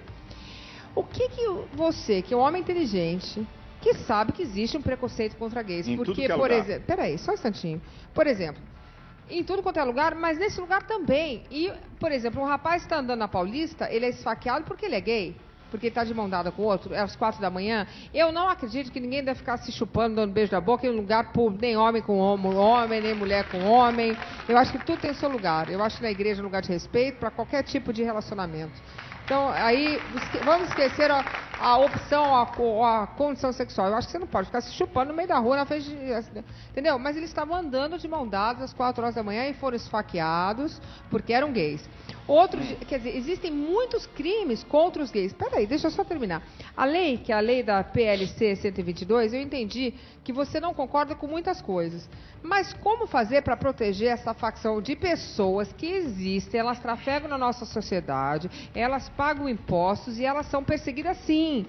[SPEAKER 1] O que você, que é um homem inteligente, que sabe que existe um preconceito contra gays?
[SPEAKER 2] Em
[SPEAKER 1] porque,
[SPEAKER 2] tudo que é
[SPEAKER 1] por
[SPEAKER 2] lugar.
[SPEAKER 1] exemplo, peraí, só um instantinho. Por exemplo, em tudo quanto é lugar, mas nesse lugar também. E, por exemplo, um rapaz está andando na Paulista, ele é esfaqueado porque ele é gay. porque está de mão dada com o outro, às 4 da manhã, eu não acredito que ninguém deve ficar se chupando, dando beijo na boca em um lugar público, nem homem com homem, nem mulher com homem. Eu acho que tudo tem seu lugar. Eu acho que na igreja é um lugar de respeito para qualquer tipo de relacionamento. Então, aí, vamos esquecer a opção, a condição sexual. Eu acho que você não pode ficar se chupando no meio da rua, na frente de... Entendeu? Mas eles estavam andando de mão dadas às 4 horas da manhã e foram esfaqueados porque eram gays. Quer dizer, existem muitos crimes contra os gays. Peraí, deixa eu só terminar. A lei, que é a lei da PLC 122, eu entendi que você não concorda com muitas coisas. Mas como fazer para proteger essa facção de pessoas que existem, elas trafegam na nossa sociedade, elas pagam impostos e elas são perseguidas sim.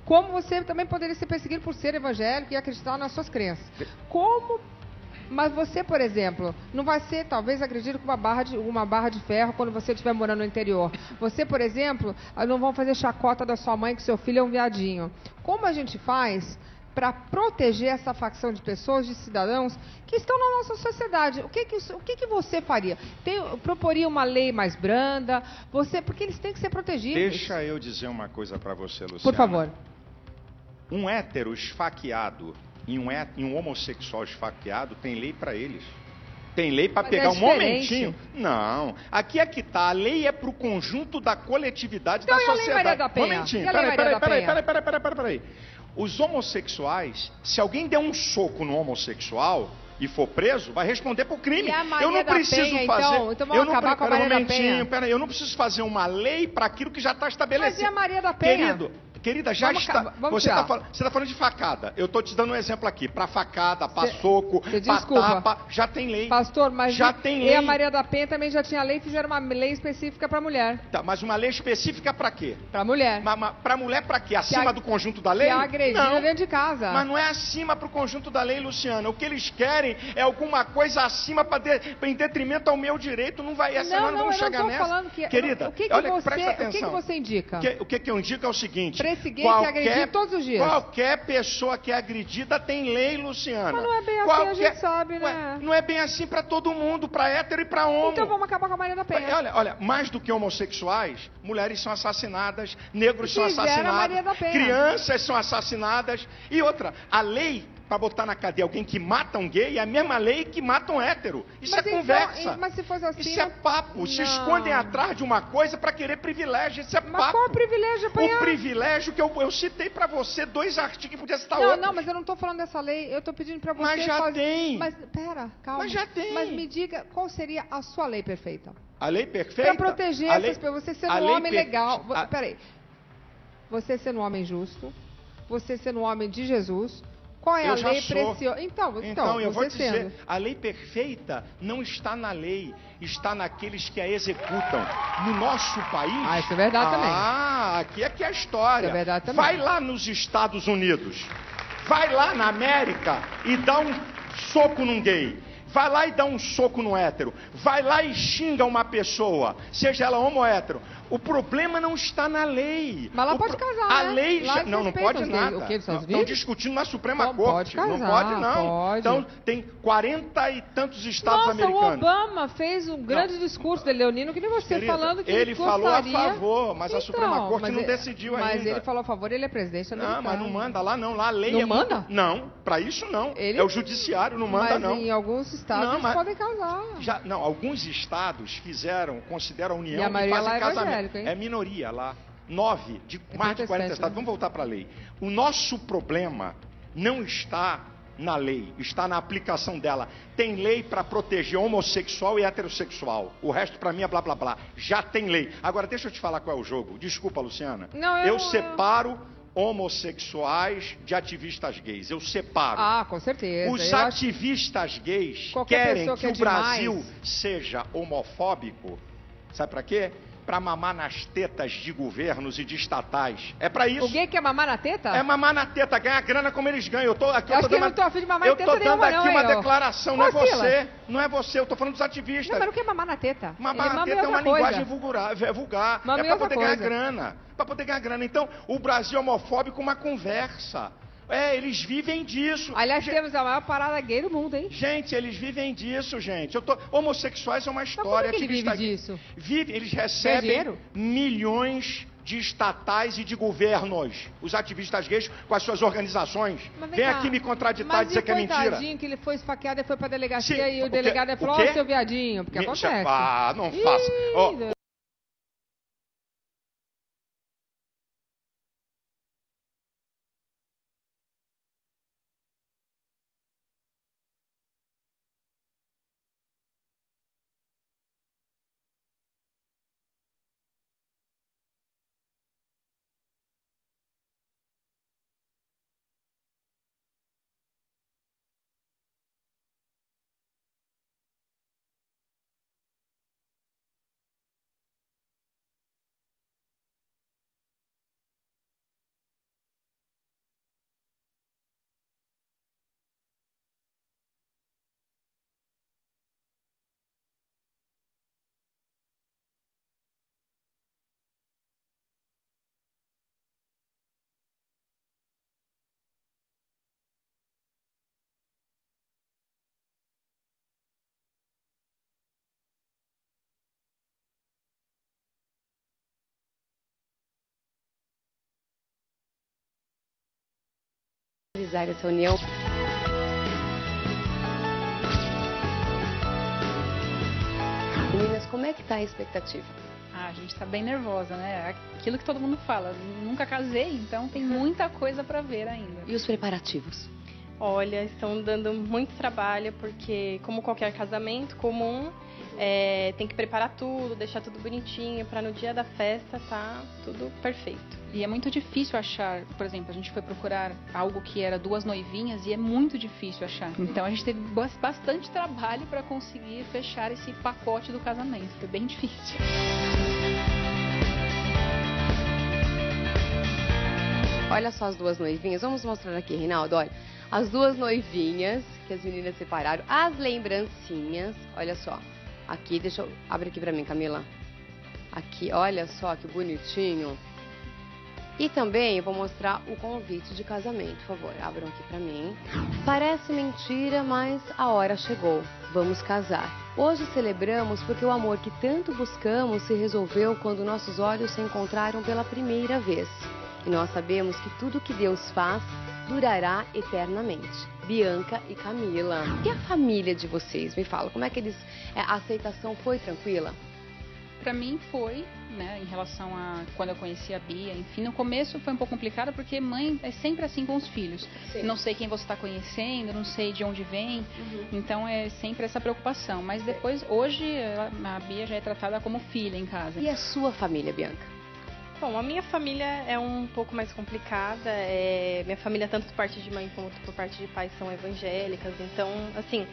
[SPEAKER 1] Como você também poderia ser perseguido por ser evangélico e acreditar nas suas crenças. Mas você, por exemplo, não vai ser, talvez, agredido com uma barra de ferro quando você estiver morando no interior. Você, por exemplo, não vão fazer chacota da sua mãe que seu filho é um viadinho. Como a gente faz para proteger essa facção de pessoas, de cidadãos que estão na nossa sociedade? O que você faria? Proporia uma lei mais branda? Porque eles têm que ser protegidos.
[SPEAKER 2] Deixa eu dizer uma coisa para você, Luciana.
[SPEAKER 1] Por favor.
[SPEAKER 2] Um hétero esfaqueado e um homossexual esfaqueado tem lei para eles. Tem lei para pegar um momentinho. Não. Aqui é que tá. A lei é para o conjunto da coletividade da sociedade.
[SPEAKER 1] A lei Maria da Penha?
[SPEAKER 2] Momentinho. Peraí. Os homossexuais, se alguém der um soco no homossexual e for preso, vai responder por crime. Eu não preciso fazer.
[SPEAKER 1] Então vamos acabar com a Maria da Penha.
[SPEAKER 2] Eu não preciso fazer uma lei para aquilo que já está estabelecido.
[SPEAKER 1] Mas e a Maria da Penha?
[SPEAKER 2] Querida, já está. Você está falando de facada. Eu estou te dando um exemplo aqui. Para facada, para soco, para tapa, já tem lei.
[SPEAKER 1] Pastor, mas
[SPEAKER 2] já tem lei.
[SPEAKER 1] E a Maria da Penha também já tinha lei, fizeram uma lei específica para mulher.
[SPEAKER 2] Tá, mas uma lei específica para quê?
[SPEAKER 1] Para mulher.
[SPEAKER 2] Para mulher para quê? Acima do conjunto da lei?
[SPEAKER 1] Que é agredida dentro de casa.
[SPEAKER 2] Mas não é acima para o conjunto da lei, Luciana. O que eles querem é alguma coisa acima em detrimento ao meu direito. Não vai, nós não vamos chegar nessa.
[SPEAKER 1] Falando que,
[SPEAKER 2] querida,
[SPEAKER 1] olha,
[SPEAKER 2] presta atenção.
[SPEAKER 1] O que você indica?
[SPEAKER 2] O que eu indico é o seguinte.
[SPEAKER 1] Para esse gay que agredido todos os dias.
[SPEAKER 2] Qualquer pessoa que é agredida tem lei, Luciana.
[SPEAKER 1] Mas não é bem assim, a gente sabe, né?
[SPEAKER 2] Não é bem assim para todo mundo, para hétero e para homo.
[SPEAKER 1] Então vamos acabar com a Maria da Penha.
[SPEAKER 2] Olha, mais do que homossexuais, mulheres são assassinadas, negros são assassinados, crianças são assassinadas. E outra, a lei para botar na cadeia alguém que mata um gay é a mesma lei que mata um hétero. Isso é conversa.
[SPEAKER 1] Mas se fosse assim...
[SPEAKER 2] Isso é papo. Não. Se escondem atrás de uma coisa para querer privilégio. Isso é papo.
[SPEAKER 1] Mas qual é o privilégio, apanhar?
[SPEAKER 2] O privilégio que eu citei para você 2 artigos que podia citar
[SPEAKER 1] outros. Não, mas eu não estou falando dessa lei. Eu estou pedindo para você...
[SPEAKER 2] Mas já tem.
[SPEAKER 1] Mas, pera, calma.
[SPEAKER 2] Mas já tem.
[SPEAKER 1] Mas me diga qual seria a sua lei perfeita.
[SPEAKER 2] A lei perfeita?
[SPEAKER 1] Para proteger essas pessoas. Você sendo um homem legal... Peraí. Você sendo um homem justo. Você sendo um homem de Jesus... Qual é a lei preciosa? Então,
[SPEAKER 2] eu vou te dizer, a lei perfeita não está na lei, está naqueles que a executam. No nosso país...
[SPEAKER 1] isso é verdade também.
[SPEAKER 2] Aqui é que é a história.
[SPEAKER 1] Isso é verdade também.
[SPEAKER 2] Vai lá nos Estados Unidos, vai lá na América e dá um soco num gay. Vai lá e dá um soco no hétero. Vai lá e xinga uma pessoa, seja ela homo ou hétero. O problema não está na lei.
[SPEAKER 1] Mas lá pode casar,
[SPEAKER 2] a lei não pode nada.
[SPEAKER 1] O que,
[SPEAKER 2] estão discutindo na Suprema Corte.
[SPEAKER 1] Pode casar,
[SPEAKER 2] não pode, não.
[SPEAKER 1] Pode.
[SPEAKER 2] Então, tem 40 e tantos estados americanos.
[SPEAKER 1] O Obama fez um grande discurso de Leonino, que nem você,
[SPEAKER 2] querida,
[SPEAKER 1] falando que
[SPEAKER 2] ele falou a favor, mas a Suprema Corte não decidiu ainda.
[SPEAKER 1] Mas ele falou a favor, ele é presidente americano.
[SPEAKER 2] Não, mas não manda lá, não. Lá a lei
[SPEAKER 1] não manda?
[SPEAKER 2] Não, para isso não. É o judiciário, não manda, não.
[SPEAKER 1] Mas em alguns estados eles podem casar.
[SPEAKER 2] Alguns estados consideram a união
[SPEAKER 1] e a maioria
[SPEAKER 2] fazem
[SPEAKER 1] lá é
[SPEAKER 2] casamento. É minoria lá. 9 de mais de 40 estados. Vamos voltar para a lei. O nosso problema não está na lei, está na aplicação dela. Tem lei para proteger homossexual e heterossexual. O resto para mim é blá blá blá. Já tem lei. Agora deixa eu te falar qual é o jogo. Desculpa, Luciana. Eu separo homossexuais de ativistas gays. Eu separo.
[SPEAKER 1] Com certeza.
[SPEAKER 2] Os ativistas gays querem que o Brasil seja homofóbico. Sabe para quê? Para mamar nas tetas de governos e de estatais. É para isso.
[SPEAKER 1] O gay quer mamar na teta?
[SPEAKER 2] É mamar na teta, ganhar grana como eles ganham. Eu tô aqui,
[SPEAKER 1] eu não tô afim de mamar na teta
[SPEAKER 2] eu tô dando aqui uma
[SPEAKER 1] não,
[SPEAKER 2] declaração, não é você. Não é você, eu tô falando dos ativistas.
[SPEAKER 1] Não, mas não quer mamar na teta.
[SPEAKER 2] Mamar na teta é uma linguagem vulgar. É para poder ganhar grana. Para poder ganhar grana. Então, o Brasil é homofóbico uma conversa. Eles vivem disso.
[SPEAKER 1] Aliás, temos a maior parada gay do mundo, hein?
[SPEAKER 2] Gente, eles vivem disso, gente. Homossexuais é uma história.
[SPEAKER 1] Mas como que ele vive disso?
[SPEAKER 2] Eles recebem milhões
[SPEAKER 7] de estatais e de governos, os ativistas gays com as suas organizações. Vem aqui me contraditar e dizer que é mentira.
[SPEAKER 1] Coitadinho que ele foi esfaqueado e foi pra delegacia.
[SPEAKER 7] Sim,
[SPEAKER 1] e o delegado falou, ó, seu viadinho, porque acontece.
[SPEAKER 7] Ah, não faça.
[SPEAKER 3] Realizar essa união. Meninas, como é que tá a expectativa?
[SPEAKER 11] A gente tá bem nervosa, né? Aquilo que todo mundo fala, nunca casei, então tem muita coisa para ver ainda.
[SPEAKER 3] E os preparativos?
[SPEAKER 12] Olha, estão dando muito trabalho, porque como qualquer casamento comum, tem que preparar tudo, deixar tudo bonitinho, para no dia da festa tá tudo perfeito.
[SPEAKER 11] E é muito difícil achar, por exemplo, a gente foi procurar algo que era 2 noivinhas e é muito difícil achar. Então a gente teve bastante trabalho para conseguir fechar esse pacote do casamento, foi bem difícil.
[SPEAKER 3] Olha só as 2 noivinhas, vamos mostrar aqui, Reinaldo, olha. As 2 noivinhas que as meninas separaram, as lembrancinhas, olha só. Aqui, deixa eu... Abre aqui pra mim, Camila. Aqui, olha só que bonitinho. E também eu vou mostrar o convite de casamento, por favor, abram aqui pra mim. Parece mentira, mas a hora chegou. Vamos casar. Hoje celebramos porque o amor que tanto buscamos se resolveu quando nossos olhos se encontraram pela primeira vez. E nós sabemos que tudo que Deus faz durará eternamente. Bianca e Camila. E a família de vocês? Me fala, como é que eles... A aceitação foi tranquila?
[SPEAKER 11] Pra mim foi, né, em relação a quando eu conheci a Bia, enfim, no começo foi um pouco complicado porque mãe é sempre assim com os filhos. Sim. Não sei quem você está conhecendo, não sei de onde vem, então é sempre essa preocupação. Mas depois, hoje, a Bia já é tratada como filha em casa.
[SPEAKER 3] E a sua família, Bianca?
[SPEAKER 12] Bom, a minha família é um pouco mais complicada. Minha família, tanto por parte de mãe como por parte de pai, são evangélicas. Então, assim,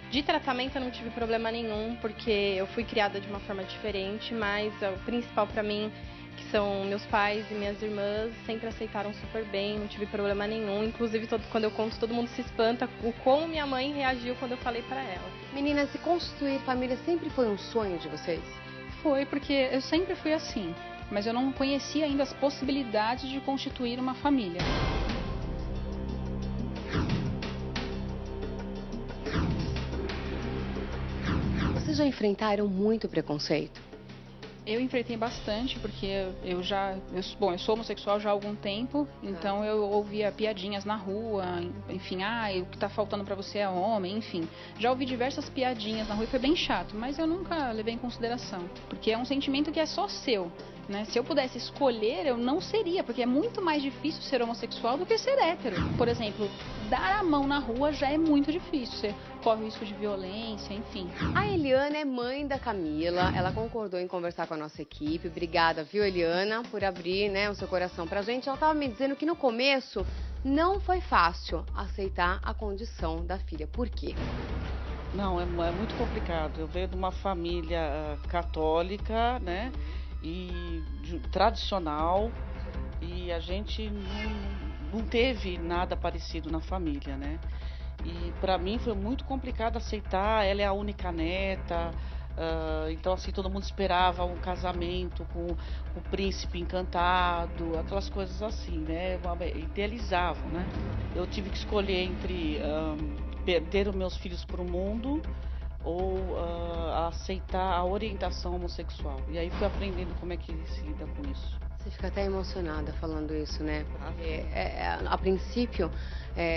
[SPEAKER 12] de tratamento eu não tive problema nenhum, porque eu fui criada de uma forma diferente. Mas o principal pra mim, que são meus pais e minhas irmãs, sempre aceitaram super bem, não tive problema nenhum. Inclusive, quando eu conto, todo mundo se espanta com como minha mãe reagiu quando eu falei pra ela.
[SPEAKER 3] Meninas, se construir família sempre foi um sonho de vocês?
[SPEAKER 11] Foi, porque eu sempre fui assim. Mas eu não conhecia ainda as possibilidades de constituir uma família.
[SPEAKER 3] Vocês já enfrentaram muito preconceito?
[SPEAKER 11] Eu enfrentei bastante, porque eu sou homossexual já há algum tempo, então eu ouvia piadinhas na rua, enfim, o que tá faltando pra você é homem, enfim. Já ouvi diversas piadinhas na rua e foi bem chato, mas eu nunca levei em consideração, porque é um sentimento que é só seu, né? Se eu pudesse escolher, eu não seria, porque é muito mais difícil ser homossexual do que ser hétero. Por exemplo, dar a mão na rua já é muito difícil, você corre o risco de violência, enfim.
[SPEAKER 3] A Eliana é mãe da Camila, ela concordou em conversar com a nossa equipe. Obrigada, viu, Eliana, por abrir, né, o seu coração pra gente. Ela estava me dizendo que no começo não foi fácil aceitar a condição da filha. Por quê?
[SPEAKER 13] Não, é muito complicado. Eu venho de uma família católica, né, e tradicional, e a gente não teve nada parecido na família, né? E para mim foi muito complicado aceitar. Ela é a única neta, então assim, todo mundo esperava um casamento com o príncipe encantado, aquelas coisas assim, né? Idealizavam, né? Eu tive que escolher entre perder os meus filhos para o mundo ou aceitar a orientação homossexual. E aí fui aprendendo como é que se lida com isso.
[SPEAKER 3] Você fica até emocionada falando isso, né? Porque, a princípio,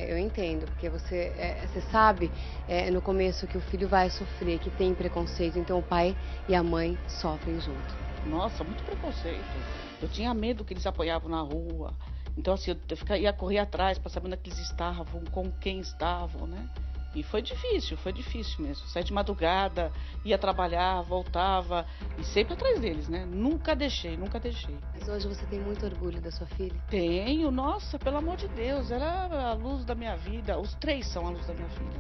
[SPEAKER 3] eu entendo, porque você sabe no começo que o filho vai sofrer, que tem preconceito, então o pai e a mãe sofrem junto.
[SPEAKER 13] Nossa, muito preconceito. Eu tinha medo que eles apoiavam na rua. Então, assim, eu ia correr atrás para saber onde é que eles estavam, com quem estavam, né? E foi difícil mesmo. Saí de madrugada, ia trabalhar, voltava, e sempre atrás deles, né? Nunca deixei.
[SPEAKER 3] Mas hoje você tem muito orgulho da sua filha?
[SPEAKER 13] Tenho, nossa, pelo amor de Deus, ela é a luz da minha vida. Os 3 são a luz da minha filha.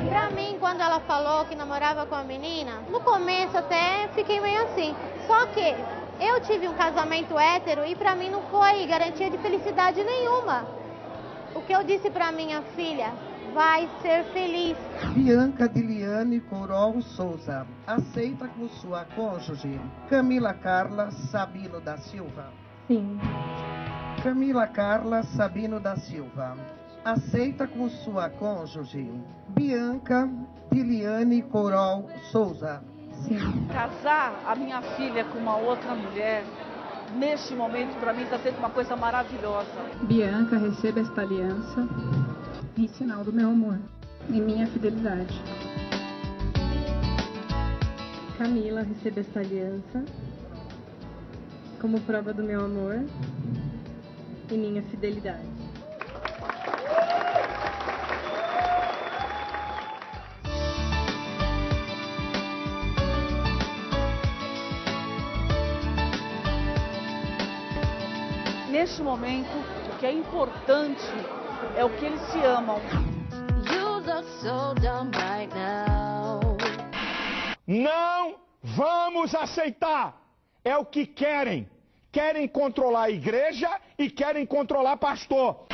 [SPEAKER 14] Pra mim, quando ela falou que namorava com a menina, no começo até fiquei meio assim. Só que eu tive um casamento hétero e pra mim não foi garantia de felicidade nenhuma. O que eu disse pra minha filha, vai ser feliz.
[SPEAKER 15] Bianca Diliane Corol Souza aceita com sua cônjuge Camila Carla Sabino da Silva?
[SPEAKER 14] Sim.
[SPEAKER 15] Camila Carla Sabino da Silva aceita com sua cônjuge Bianca Diliane Corol Souza?
[SPEAKER 14] Sim.
[SPEAKER 13] Casar a minha filha com uma outra mulher, neste momento, para mim, está sendo uma coisa maravilhosa.
[SPEAKER 16] Bianca, receba esta aliança em sinal do meu amor e minha fidelidade.
[SPEAKER 17] Camila, receba esta aliança como prova do meu amor e minha fidelidade.
[SPEAKER 13] Neste momento, o que é importante é o que eles se amam.
[SPEAKER 7] Não vamos aceitar. É o que querem. Querem controlar a igreja e querem controlar pastor.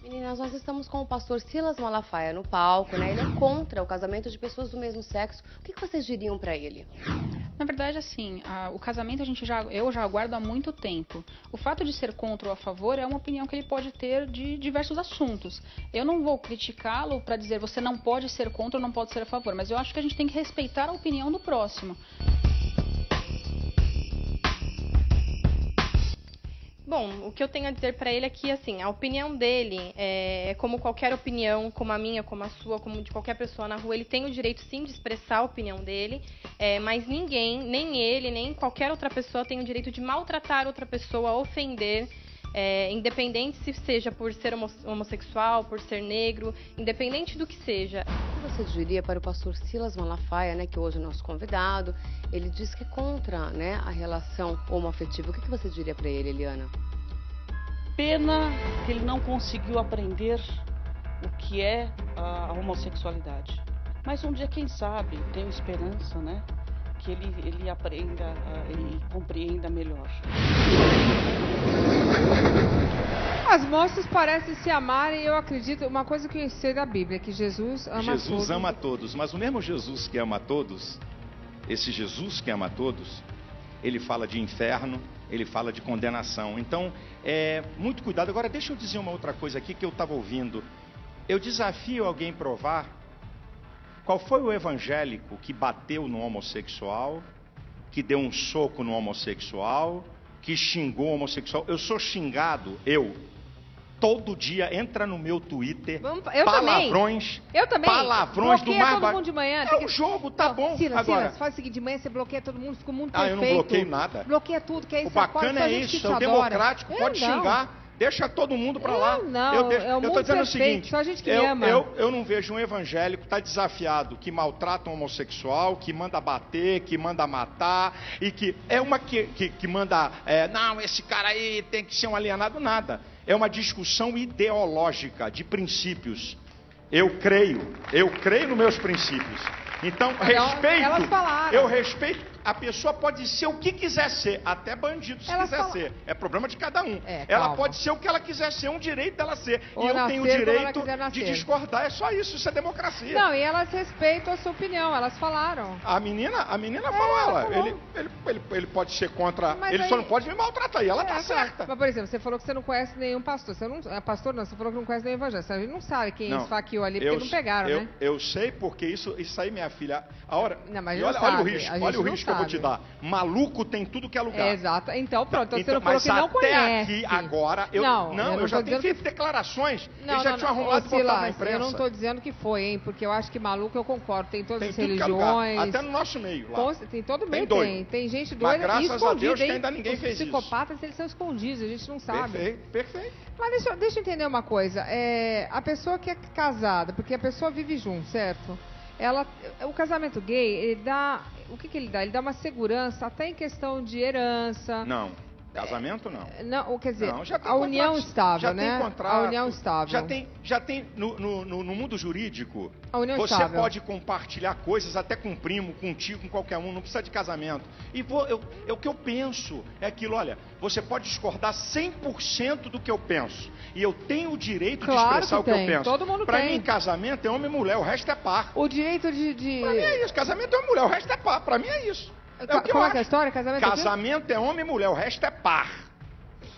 [SPEAKER 3] Meninas, nós estamos com o pastor Silas Malafaia no palco, né? Ele é contra o casamento de pessoas do mesmo sexo. O que vocês diriam pra ele?
[SPEAKER 11] Na verdade, assim, o casamento eu já aguardo há muito tempo. O fato de ser contra ou a favor é uma opinião que ele pode ter de diversos assuntos. Eu não vou criticá-lo para dizer você não pode ser contra ou não pode ser a favor, mas eu acho que a gente tem que respeitar a opinião do próximo.
[SPEAKER 12] Bom, o que eu tenho a dizer para ele é que, assim, a opinião dele é como qualquer opinião, como a minha, como a sua, como de qualquer pessoa na rua. Ele tem o direito, sim, de expressar a opinião dele, mas ninguém, nem ele, nem qualquer outra pessoa tem o direito de maltratar outra pessoa, ofender, independente se seja por ser homossexual, por ser negro, independente do que seja.
[SPEAKER 3] O que você diria para o pastor Silas Malafaia, né, que hoje é o nosso convidado? Ele diz que é contra, né, a relação homoafetiva. O que você diria para ele, Eliana?
[SPEAKER 13] Pena que ele não conseguiu aprender o que é a homossexualidade. Mas um dia, quem sabe, tenho esperança, né, que ele aprenda e compreenda melhor.
[SPEAKER 1] As moças parecem se amarem, eu acredito, uma coisa que eu sei da Bíblia, que Jesus ama todos.
[SPEAKER 2] Jesus ama todos, mas o mesmo Jesus que ama todos, esse Jesus que ama todos, ele fala de inferno, ele fala de condenação. Então, muito cuidado. Agora, deixa eu dizer uma outra coisa aqui que eu estava ouvindo. Eu desafio alguém a provar qual foi o evangélico que bateu no homossexual, que deu um soco no homossexual, que xingou o homossexual. Eu sou xingado, todo dia entra no meu Twitter, palavrões,
[SPEAKER 1] eu também.
[SPEAKER 2] Palavrões do mais
[SPEAKER 1] todo mundo de manhã.
[SPEAKER 2] É o jogo, tá bom.
[SPEAKER 1] Silas,
[SPEAKER 2] agora,
[SPEAKER 1] Silas, faz o seguinte, de manhã você bloqueia todo mundo, fica o mundo perfeito.
[SPEAKER 2] Eu não bloqueio nada.
[SPEAKER 1] Bloqueia tudo, que é isso.
[SPEAKER 2] O bacana é isso, é o democrático, pode xingar. Deixa todo mundo pra lá.
[SPEAKER 1] Eu tô dizendo o seguinte, só a gente que ama.
[SPEAKER 2] Eu não vejo um evangélico tá desafiado, que maltrata um homossexual, que manda bater, que manda matar, e que que manda, não, esse cara aí tem que ser um alienado, nada. É uma discussão ideológica, de princípios. Eu creio nos meus princípios. Então,
[SPEAKER 1] elas falaram.
[SPEAKER 2] eu respeito. A pessoa pode ser o que quiser ser, até bandido se quiser ser. É problema de cada um. Ela pode ser o que ela quiser ser, é um direito dela ser.
[SPEAKER 1] Ou
[SPEAKER 2] e eu tenho o direito
[SPEAKER 1] de
[SPEAKER 2] discordar, é só isso é democracia.
[SPEAKER 1] Não, e elas respeitam a sua opinião, elas falaram.
[SPEAKER 2] A menina falou, ele pode ser contra, ele só não pode me maltratar, e ela tá certa.
[SPEAKER 1] Mas, por exemplo, você falou que você não conhece nenhum pastor. Você não, pastor não, você falou que não conhece nenhum evangelista. A gente não sabe quem esfaqueou ali, porque não pegaram, né?
[SPEAKER 2] Eu sei porque isso aí, minha filha, a hora...
[SPEAKER 1] Não, mas
[SPEAKER 2] olha o risco que eu vou te dar. Maluco tem tudo que é lugar.
[SPEAKER 1] Exato. Então, pronto. Então, você não
[SPEAKER 2] falou
[SPEAKER 1] que não conhece.
[SPEAKER 2] Aqui, agora, eu já tenho feito declarações. Eles já tinham arrumado e botado na imprensa.
[SPEAKER 1] Eu não estou dizendo que foi, hein? Porque eu acho que maluco eu concordo. Tem todas as
[SPEAKER 2] tudo
[SPEAKER 1] religiões.
[SPEAKER 2] Até no nosso meio lá.
[SPEAKER 1] Tem todo meio, tem gente doida.
[SPEAKER 2] Mas graças a Deus que ainda ninguém fez
[SPEAKER 1] isso. Os psicopatas, eles são escondidos, a gente não sabe.
[SPEAKER 2] Perfeito.
[SPEAKER 1] Mas deixa eu entender uma coisa. A pessoa que é casada, porque a pessoa vive junto, certo? O casamento gay, ele dá... O que ele dá? Ele dá uma segurança até em questão de herança.
[SPEAKER 2] Não. Casamento não.
[SPEAKER 1] Não, quer dizer,
[SPEAKER 2] não, já tem
[SPEAKER 1] a união estável,
[SPEAKER 2] já
[SPEAKER 1] né?
[SPEAKER 2] Tem contrato,
[SPEAKER 1] a união estável.
[SPEAKER 2] Já tem no mundo jurídico,
[SPEAKER 1] a união
[SPEAKER 2] você
[SPEAKER 1] estável.
[SPEAKER 2] pode compartilhar coisas até com um primo, com um tio, com qualquer um, não precisa de casamento. E o que eu penso é aquilo, olha, você pode discordar 100% do que eu penso. E eu tenho o direito de expressar o que eu penso.
[SPEAKER 1] Todo mundo
[SPEAKER 2] pra
[SPEAKER 1] tem.
[SPEAKER 2] mim, casamento é homem e mulher, o resto é par.
[SPEAKER 1] O direito de...
[SPEAKER 2] Pra mim é isso, casamento é homem e mulher, o resto é par. Pra mim é isso.
[SPEAKER 1] Como é que é a história?
[SPEAKER 2] Casamento é homem e mulher, o resto é par.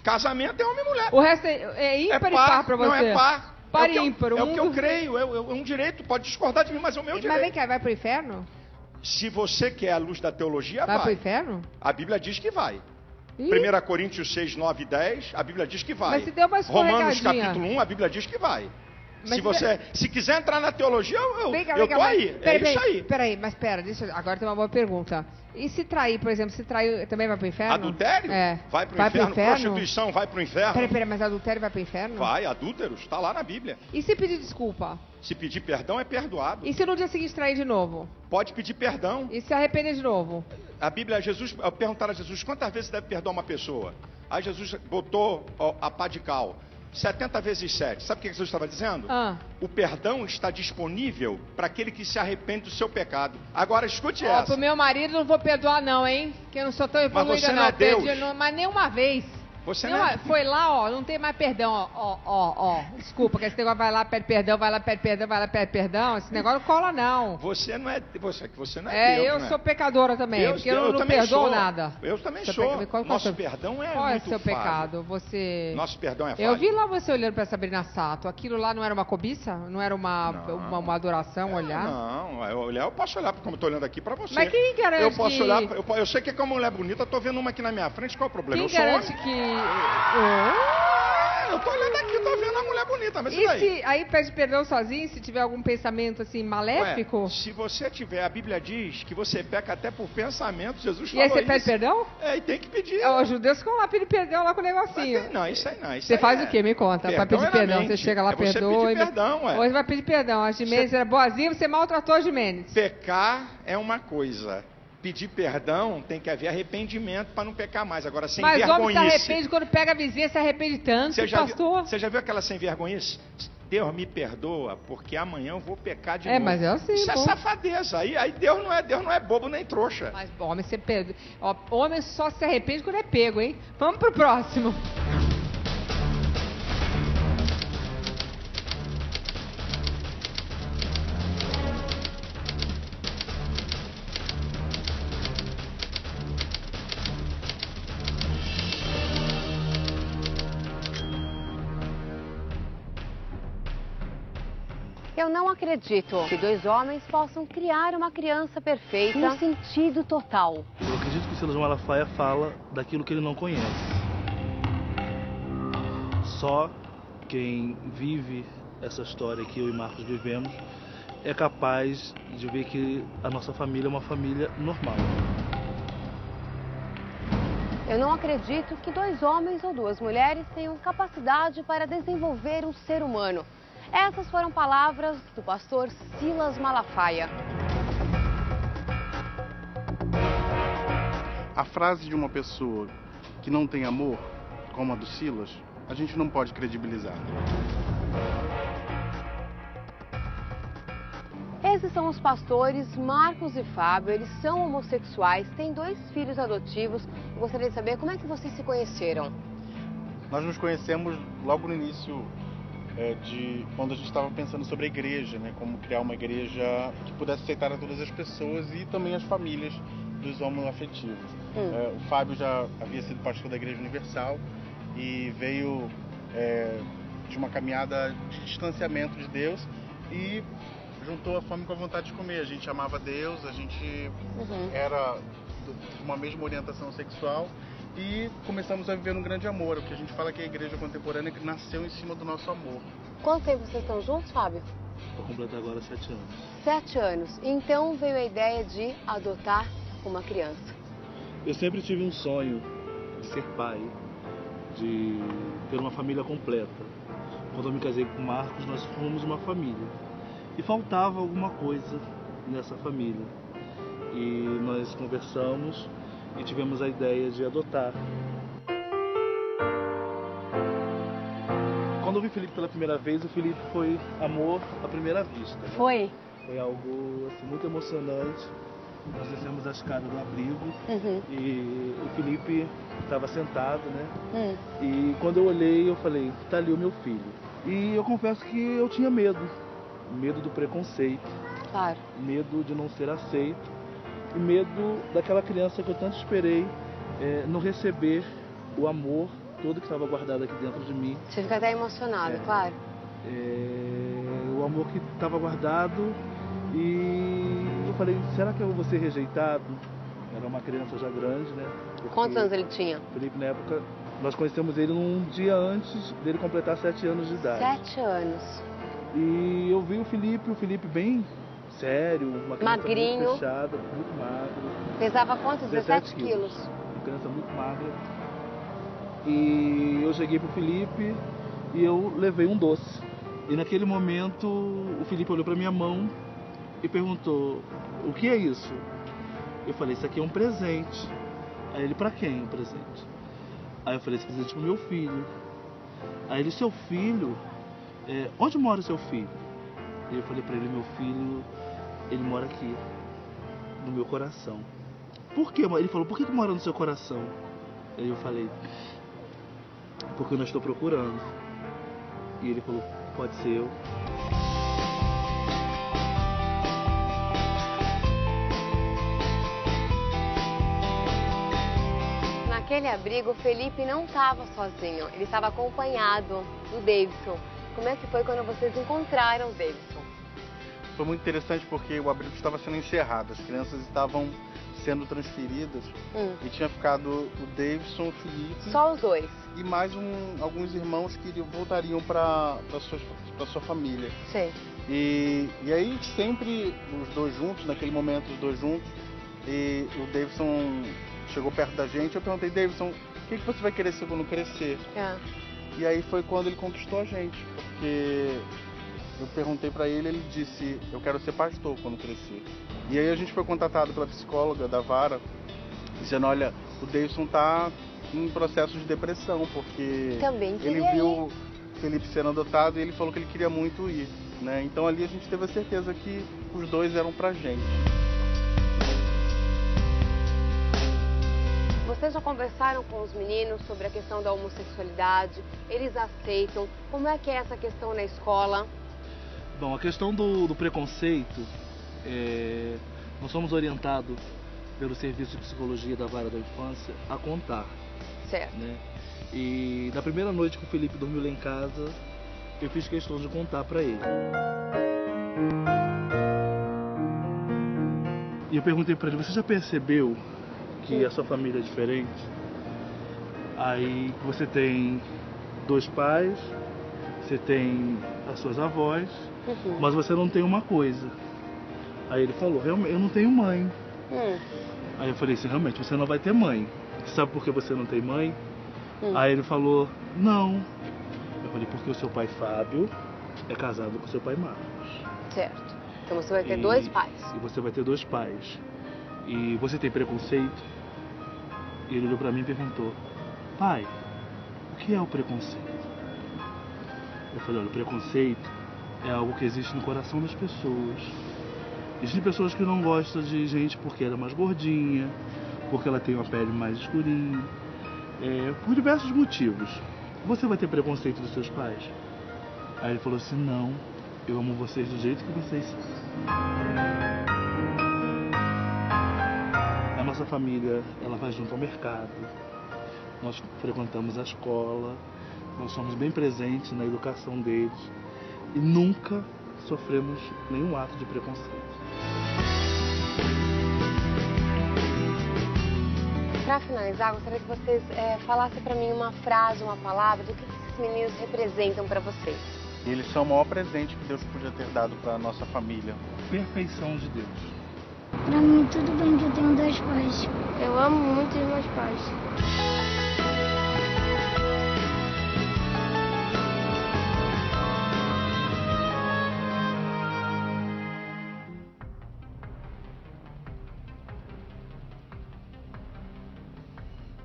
[SPEAKER 2] Casamento é homem e mulher.
[SPEAKER 1] O resto é ímpar e par pra você?
[SPEAKER 2] Não, é par.
[SPEAKER 1] Par e ímpar.
[SPEAKER 2] É o que eu creio, é um direito. Pode discordar de mim, mas é o meu direito.
[SPEAKER 1] Mas vem cá, vai pro inferno?
[SPEAKER 2] Se você quer a luz da teologia, vai.
[SPEAKER 1] Vai pro inferno?
[SPEAKER 2] A Bíblia diz que vai. 1 Coríntios 6, 9 e 10, a Bíblia diz que vai.
[SPEAKER 1] Mas se deu uma escorregadinha.
[SPEAKER 2] Romanos capítulo 1, a Bíblia diz que vai. Se quiser entrar na teologia, eu tô aí. Isso aí.
[SPEAKER 1] Peraí, agora tem uma boa pergunta. E se trair, por exemplo, também vai pro inferno?
[SPEAKER 2] Adultério? Vai pro inferno. Prostituição vai pro inferno.
[SPEAKER 1] Peraí, mas adultério vai pro inferno?
[SPEAKER 2] Vai, adúlteros, está lá na Bíblia.
[SPEAKER 1] E se pedir desculpa?
[SPEAKER 2] Se pedir perdão, é perdoado.
[SPEAKER 1] E se no dia seguinte trair de novo?
[SPEAKER 2] Pode pedir perdão.
[SPEAKER 1] E se arrepender de novo?
[SPEAKER 2] A Bíblia, perguntaram a Jesus, quantas vezes deve perdoar uma pessoa? Aí Jesus botou a pá de cal. 70 vezes 7. Sabe o que Jesus estava dizendo? O perdão está disponível para aquele que se arrepende do seu pecado. Agora escute essa.
[SPEAKER 1] Pro meu marido não vou perdoar não, hein? Que eu não sou tão evoluída.
[SPEAKER 2] Mas você não é Deus.
[SPEAKER 1] Mas nenhuma vez.
[SPEAKER 2] Você não é...
[SPEAKER 1] Foi lá, não tem mais perdão, Desculpa, que esse negócio vai lá, pede perdão, vai lá, pede perdão, vai lá, pede perdão. Esse negócio não cola, não.
[SPEAKER 2] Você não é Deus,
[SPEAKER 1] eu sou pecadora também,
[SPEAKER 2] Deus,
[SPEAKER 1] porque eu não perdoo nada.
[SPEAKER 2] Eu também sou. Nosso perdão é muito
[SPEAKER 1] Qual é o seu
[SPEAKER 2] falho.
[SPEAKER 1] pecado?
[SPEAKER 2] Nosso perdão é falho.
[SPEAKER 1] Eu vi lá você olhando para Sabrina Sato. Aquilo lá não era uma cobiça? Não era uma adoração, olhar?
[SPEAKER 2] Não, eu posso olhar como eu estou olhando aqui para você.
[SPEAKER 1] Mas quem garante
[SPEAKER 2] eu posso olhar, eu sei que é uma mulher bonita, estou vendo uma aqui na minha frente, qual é o problema?
[SPEAKER 1] Quem garante que...
[SPEAKER 2] Eu tô olhando aqui, tô vendo a mulher bonita, mas
[SPEAKER 1] aí pede perdão sozinho, se tiver algum pensamento assim maléfico?
[SPEAKER 2] Se você tiver, a Bíblia diz que você peca até por pensamento, Jesus falou isso.
[SPEAKER 1] E aí você pede perdão?
[SPEAKER 2] E tem que pedir.
[SPEAKER 1] Os judeus ficam lá pedindo perdão lá com o negocinho.
[SPEAKER 2] Não, isso aí não.
[SPEAKER 1] Você faz o quê? Me conta. Pra pedir perdão, você chega lá, perdoa.
[SPEAKER 2] Você pedir perdão,
[SPEAKER 1] Ou você vai pedir perdão. A Jimenez era boazinha, você maltratou a Jimenez.
[SPEAKER 2] Pecar é uma coisa. Pedir perdão, tem que haver arrependimento para não pecar mais. Agora, sem vergonhice...
[SPEAKER 1] Mas o homem se arrepende quando pega a vizinha, se arrepende tanto, pastor.
[SPEAKER 2] Você já viu aquela sem vergonhice? Deus me perdoa, porque amanhã eu vou pecar de novo.
[SPEAKER 1] Mas é assim,
[SPEAKER 2] isso é safadeza. Aí Deus não é bobo nem trouxa.
[SPEAKER 1] Mas homem, você perdoa. Homem só se arrepende quando é pego, hein? Vamos pro próximo.
[SPEAKER 3] Eu não acredito que dois homens possam criar uma criança perfeita no sentido total.
[SPEAKER 18] Eu acredito que o Silas Malafaia fala daquilo que ele não conhece. Só quem vive essa história que eu e Marcos vivemos é capaz de ver que a nossa família é uma família normal.
[SPEAKER 3] Eu não acredito que dois homens ou duas mulheres tenham capacidade para desenvolver um ser humano. Essas foram palavras do pastor Silas Malafaia.
[SPEAKER 18] A frase de uma pessoa que não tem amor, como a do Silas, a gente não pode credibilizar.
[SPEAKER 3] Esses são os pastores Marcos e Fábio. Eles são homossexuais, têm 2 filhos adotivos. Eu gostaria de saber como é que vocês se conheceram.
[SPEAKER 19] Nós nos conhecemos logo no início de quando a gente estava pensando sobre a igreja, né? Como criar uma igreja que pudesse aceitar a todas as pessoas e também as famílias dos homoafetivos. O Fábio já havia sido pastor da Igreja Universal e veio de uma caminhada de distanciamento de Deus e juntou a fome com a vontade de comer. A gente amava Deus, a gente era de uma mesma orientação sexual e começamos a viver um grande amor. O que a gente fala que a igreja contemporânea que nasceu em cima do nosso amor.
[SPEAKER 3] Quanto tempo vocês estão juntos, Fábio?
[SPEAKER 18] Vou completar agora 7 anos.
[SPEAKER 3] 7 anos. Então veio a ideia de adotar uma criança.
[SPEAKER 18] Eu sempre tive um sonho de ser pai, de ter uma família completa. Quando eu me casei com o Marcos, nós formamos uma família. E faltava alguma coisa nessa família. E nós conversamos e tivemos a ideia de adotar. Quando eu vi o Felipe pela primeira vez, o Felipe foi amor à primeira vista. Né?
[SPEAKER 3] Foi?
[SPEAKER 18] Foi algo assim, muito emocionante. Nós descemos a escada do abrigo e o Felipe estava sentado, né? E quando eu olhei, eu falei, tá ali o meu filho. E eu confesso que eu tinha medo. Medo do preconceito.
[SPEAKER 3] Claro.
[SPEAKER 18] Medo de não ser aceito. E medo daquela criança que eu tanto esperei não receber o amor todo que estava guardado aqui dentro de mim.
[SPEAKER 3] Você fica até emocionado, claro.
[SPEAKER 18] O amor que estava guardado e eu falei, será que eu vou ser rejeitado? Era uma criança já grande, né?
[SPEAKER 3] Quantos anos ele tinha?
[SPEAKER 18] Felipe, na época, nós conhecemos ele um dia antes dele completar 7 anos de idade.
[SPEAKER 3] 7 anos.
[SPEAKER 18] E eu vi o Felipe bem sério, uma criança
[SPEAKER 3] magrinho,
[SPEAKER 18] muito fechada, muito magro.
[SPEAKER 3] Pesava quanto? 17 quilos.
[SPEAKER 18] Uma criança muito magra. E eu cheguei pro Felipe e eu levei um doce. E naquele momento o Felipe olhou pra minha mão e perguntou, o que é isso? Eu falei, isso aqui é um presente. Aí ele, pra quem o presente? Aí eu falei, esse presente é pro meu filho. Aí ele, seu filho? Onde mora o seu filho? E eu falei pra ele, meu filho, ele mora aqui, no meu coração. Por quê? Ele falou, por que mora no seu coração? Aí eu falei, porque eu não estou procurando. E ele falou, pode ser eu.
[SPEAKER 3] Naquele abrigo, o Felipe não estava sozinho, ele estava acompanhado do Davidson. Como é que foi quando vocês encontraram o Davidson?
[SPEAKER 19] Foi muito interessante porque o abrigo estava sendo encerrado, as crianças estavam sendo transferidas e tinha ficado o Davidson, o Felipe...
[SPEAKER 3] Só os dois?
[SPEAKER 19] E mais alguns irmãos que voltariam para sua família.
[SPEAKER 3] Sim.
[SPEAKER 19] E aí sempre os dois juntos, naquele momento os dois juntos, e o Davidson chegou perto da gente, eu perguntei, Davidson, o que você vai querer ser quando crescer? E aí foi quando ele conquistou a gente, porque eu perguntei pra ele, ele disse, eu quero ser pastor quando crescer. E aí a gente foi contatado pela psicóloga da Vara, dizendo, olha, o Davidson tá em processo de depressão, porque ele viu o Felipe sendo adotado e ele falou que ele queria muito ir, né? Então ali a gente teve a certeza que os dois eram pra gente.
[SPEAKER 3] Vocês já conversaram com os meninos sobre a questão da homossexualidade? Eles aceitam? Como é que é essa questão na escola?
[SPEAKER 18] Bom, a questão do preconceito, nós somos orientados pelo Serviço de Psicologia da Vara da Infância a contar.
[SPEAKER 3] Certo.
[SPEAKER 18] Né? E na primeira noite que o Felipe dormiu lá em casa, eu fiz questão de contar para ele. E eu perguntei para ele, você já percebeu que a sua família é diferente? Aí você tem 2 pais, você tem as suas avós, mas você não tem uma coisa. Aí ele falou, realmente, eu não tenho mãe. Aí eu falei assim, realmente, você não vai ter mãe. Você sabe por que você não tem mãe? Aí ele falou, não. Eu falei, porque o seu pai Fábio é casado com o seu pai Marcos.
[SPEAKER 3] Certo. Então você vai ter 2 pais.
[SPEAKER 18] E você vai ter 2 pais. E você tem preconceito? E ele olhou pra mim e perguntou, pai, o que é o preconceito? Eu falei, olha, o preconceito é algo que existe no coração das pessoas. Existem pessoas que não gostam de gente porque ela é mais gordinha, porque ela tem uma pele mais escurinha, por diversos motivos. Você vai ter preconceito dos seus pais? Aí ele falou assim, não, eu amo vocês do jeito que vocês são. A nossa família, ela vai junto ao mercado, nós frequentamos a escola, nós somos bem presentes na educação deles e nunca sofremos nenhum ato de preconceito.
[SPEAKER 3] Para finalizar, gostaria que vocês falassem para mim uma frase, uma palavra do que esses meninos representam para vocês.
[SPEAKER 19] Eles são o maior presente que Deus podia ter dado para a nossa família.
[SPEAKER 18] Perfeição de Deus.
[SPEAKER 20] Pra mim, tudo bem que eu tenho 2 pais. Eu amo muito os meus pais.